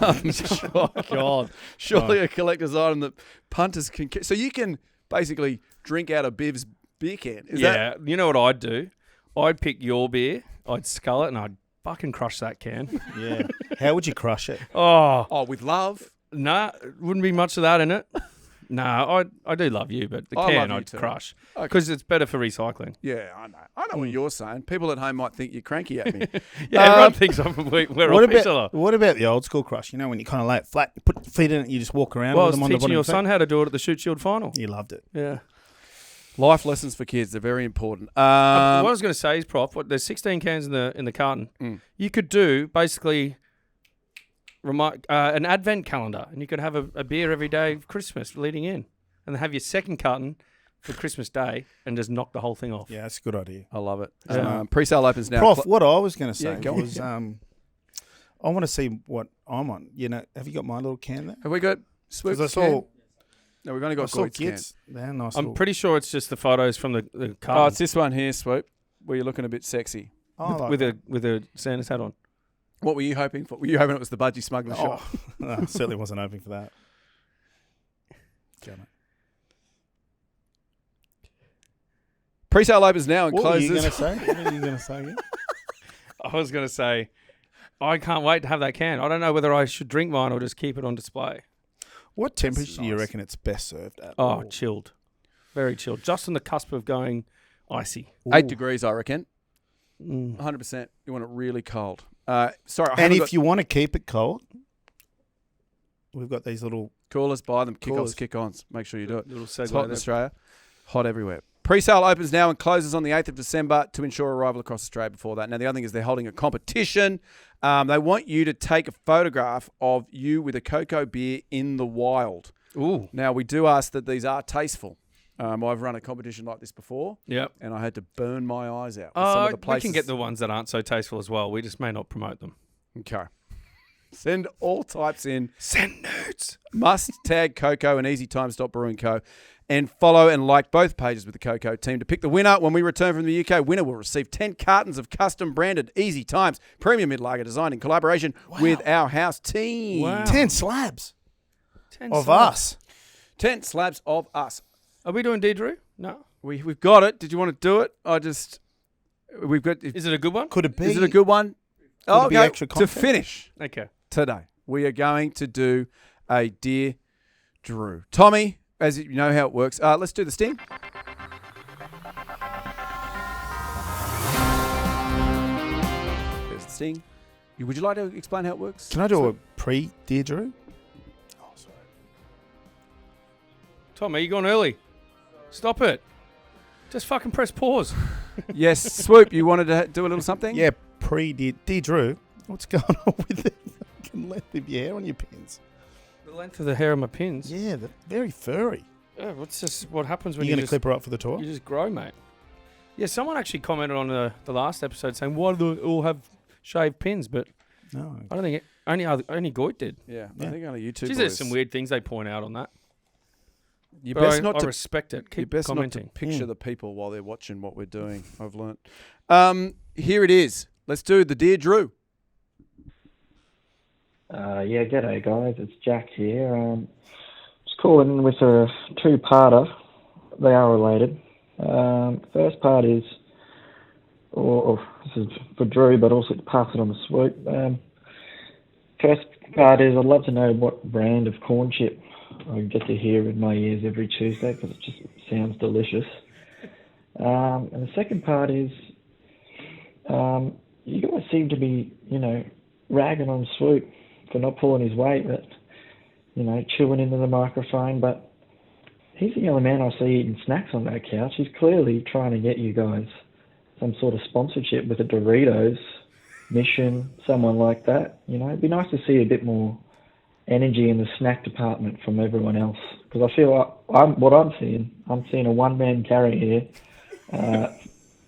E: God.
D: Surely a collector's item that punters can. So you can basically drink out of Biv's beer can. Is that?
E: You know what I'd do? I'd pick your beer, I'd scull it, and I'd fucking crush that can.
C: Yeah. How would you crush it?
E: Oh,
D: with love.
E: nah, wouldn't be much of that in it. No, I do love you, but the
D: I love
E: can
D: you
E: I'd
D: too.
E: crush
D: Okay.
E: because it's better for recycling.
D: Yeah, I know. I know what you're saying. People at home might think you're cranky at me.
E: Yeah, everyone thinks we're
C: What
E: off each other.
C: about the old school crush? You know, when you kind of lay it flat, you put your feet in it, you just walk around
E: Well, I
C: with
E: was
C: them on the
E: teaching
C: bottom
E: your
C: of the
E: son how to do it at the Shoot Shield final.
C: feet. You loved it.
E: Yeah.
D: Life lessons for kids, they're very important.
E: What I was going to say is, Prof, there's 16 cans in the carton. You could do basically an advent calendar, and you could have a beer every day of Christmas leading in, and then have your second carton for Christmas Day, and just knock the whole thing off.
C: Yeah, that's a good idea.
D: I love it.
E: Yeah.
D: Pre-sale opens now.
C: Prof, what I was going to say
D: go on.
C: was I want to see what I'm on. You know, have you got my little can there?
D: Have we got Swoop?
C: Because I saw,
D: No, we've only got
C: Gits.
D: Gits.
C: They're nice.
E: I'm pretty sure it's just the photos from the
D: Oh,
E: carton
D: it's this one here, Swoop, where you're looking a bit sexy.
E: with a Santa's hat on.
D: What were you hoping for? Were you hoping it was the budgie smuggler shop?
C: No, I certainly wasn't hoping for that. Go, mate.
D: Pre-sale opens now and
C: What were
D: closes.
C: you going to say? What were you going to say again?
E: I was going to say, I can't wait to have that can. I don't know whether I should drink mine or just keep it on display.
C: What temperature do you
D: nice.
C: reckon it's best served at?
E: Oh, chilled. Very chilled. Just on the cusp of going icy.
D: 8 degrees, I reckon.
E: Mm.
D: 100%. You want it really cold. Sorry, I
C: And
D: haven't
C: if
D: got
C: you want to keep it cold, we've got these little.
D: coolers, buy them. Kick-offs,
C: Coolers.
D: kick-ons. Make sure you do it.
E: Little
D: It's hot
E: segue
D: in
E: there.
D: Australia. Hot everywhere. Pre-sale opens now and closes on the 8th of December to ensure arrival across Australia before that. Now, the other thing is they're holding a competition. They want you to take a photograph of you with a KOKO beer in the wild.
E: Ooh.
D: Now, we do ask that these are tasteful. I've run a competition like this before,
E: Yep.
D: and I had to burn my eyes out with some of the
E: We
D: places.
E: can get the ones that aren't so tasteful as well. We just may not promote them.
D: Okay. Send all types in.
E: Send nudes.
D: Must tag KOKO and EasyTimes.Brewing Co. And follow and like both pages with the KOKO team to pick the winner. When we return from the UK, winner will receive 10 cartons of custom branded Easy Times premium mid-lager designed in collaboration with our house team.
E: Wow.
C: 10 slabs
E: 10
C: of
E: slabs.
C: us.
D: 10 slabs of us.
E: Are we doing Deidre? No.
D: We've got it. Did you want to do it? We've got.
E: Is it a good one?
C: Could it be?
D: Is it a good one?
C: Could it be extra
D: To
C: content?
D: finish
E: Okay.
D: today, we are going to do a Dear Drew. Tommy, as you know how it works, let's do the sting. There's the sting. Would you like to explain how it works?
C: Can I do a pre-Dear Drew? Oh, sorry.
E: Tom, are you gone early? Stop it. Just fucking press pause.
D: Yes, Swoop, you wanted to do a little something?
C: Yeah, pre-Dear Drew. What's going on with the fucking length of your hair on your pins?
E: The length of the hair of my pins.
C: Yeah, they're very furry.
E: Yeah, what's just what happens when
C: You
E: you
C: going to
E: just,
C: clip her up for the tour?
E: you just grow, mate? Yeah, someone actually commented on the last episode saying, why do they all have shaved pins? But
C: No.
E: I don't think it, only Goit did.
D: Yeah,
C: Yeah.
D: I think only you two
E: Geez,
D: boys.
E: there's some weird things they point out on that.
D: You
E: But
D: best
E: I
D: not to
E: respect it.
D: You
E: Keep
D: best
E: commenting.
D: not to picture the people while they're watching what we're doing. I've learnt. Here it is. Let's do the Dear Drew.
H: Yeah, g'day guys, it's Jack here. Just calling in with a two-parter. They are related. First part is, or this is for Drew, but also to pass it on the Swoop. First part is I'd love to know what brand of corn chip I get to hear in my ears every Tuesday because it just sounds delicious. And the second part is, you guys seem to be, ragging on Swoop for not pulling his weight, but chewing into the microphone. But he's the only man I see eating snacks on that couch. He's clearly trying to get you guys some sort of sponsorship with a Doritos, Mission, someone like that. It'd be nice to see a bit more energy in the snack department from everyone else, because I feel like I'm seeing a one-man carry here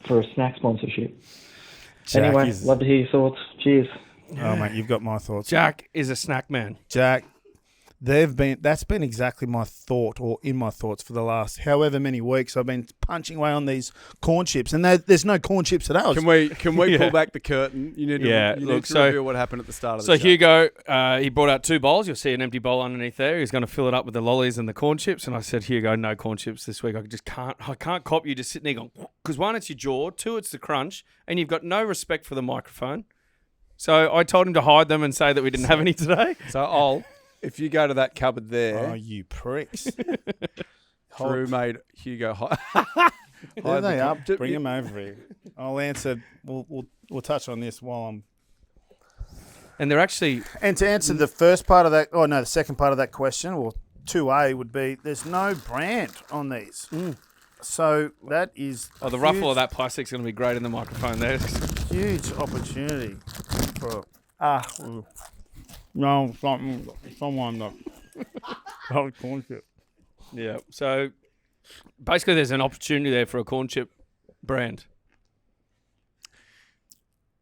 H: for a snack sponsorship.
C: Jack
H: anyway, love to hear your thoughts. Cheers.
C: Oh, mate, you've got my thoughts.
E: Jack is a snack man.
C: Jack, that's been exactly my thought, or in my thoughts, for the last however many weeks. I've been punching away on these corn chips, and there's no corn chips at ours.
D: Can we pull back the curtain? You need to reveal what happened at the start of the show.
E: So Hugo, he brought out 2 bowls. You'll see an empty bowl underneath there. He's going to fill it up with the lollies and the corn chips. And I said, Hugo, no corn chips this week. I can't cop you just sitting there going, because 1, it's your jaw, 2, it's the crunch, and you've got no respect for the microphone. So I told him to hide them and say that we didn't have any today.
D: So if you go to that cupboard there.
C: Oh, you pricks.
D: Drew made Hugo hide.
C: There they are. Bring them over here. I'll answer. We'll touch on this while I'm.
E: And they're actually.
C: And to answer the first part of that, the second part of that question, or 2A would be, there's no brand on these. So that is.
E: The ruffle of that plastic's going to be great in the microphone there.
C: Huge opportunity for. No, someone that. Corn chip.
E: Yeah. So basically, there's an opportunity there for a corn chip brand.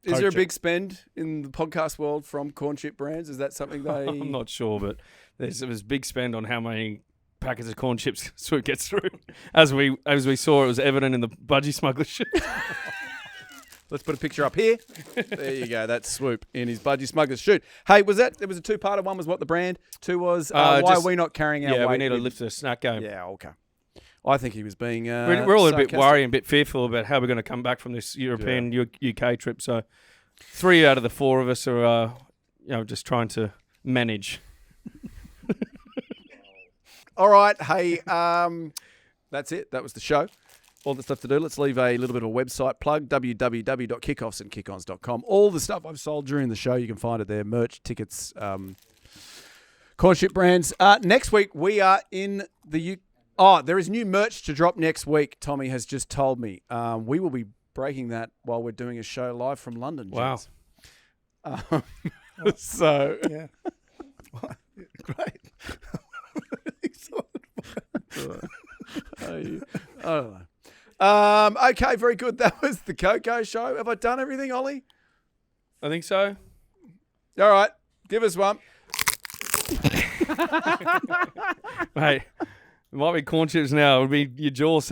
D: Is there a big spend in the podcast world from corn chip brands? Is that something they?
E: I'm not sure, but there's big spend on how many packets of corn chips Swoop gets through. As we saw, it was evident in the budgie smuggler shit.
D: Let's put a picture up here. There you go. That's Swoop in his budgie smuggler's chute. Hey, there was a 2-parter. 1 was what the brand. 2 was why are we not carrying our weight?
E: Yeah, we need to lift the snack game.
D: Yeah, okay. I think he was being
E: we're all a bit worried and a bit fearful about how we're going to come back from this European UK trip. So 3 out of the 4 of us are just trying to manage.
D: All right. Hey, that's it. That was the show. All the stuff to do. Let's leave a little bit of a website plug, www.kickoffsandkickons.com. All the stuff I've sold during the show, you can find it there. Merch, tickets, corn chip brands. Next week, we are in the there is new merch to drop next week, Tommy has just told me. We will be breaking that while we're doing a show live from London.
E: Wow.
D: So.
C: Yeah. Great.
D: I don't know. Okay, very good. That was the KOKO Show. Have I done everything, Ollie?
E: I think so.
D: All right, give us one.
E: Mate, it might be corn chips now. It'll be your jaw,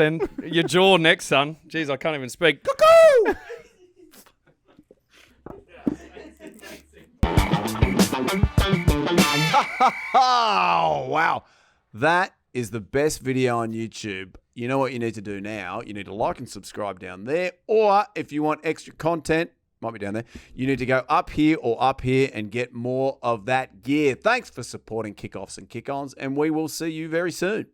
E: your jaw next, son. Jeez, I can't even speak. Cuckoo!
D: Oh, wow. That is the best video on YouTube. You know what you need to do now? You need to like and subscribe down there. Or if you want extra content, might be down there, you need to go up here or up here and get more of that gear. Thanks for supporting Kickoffs and Kick-Ons, and we will see you very soon.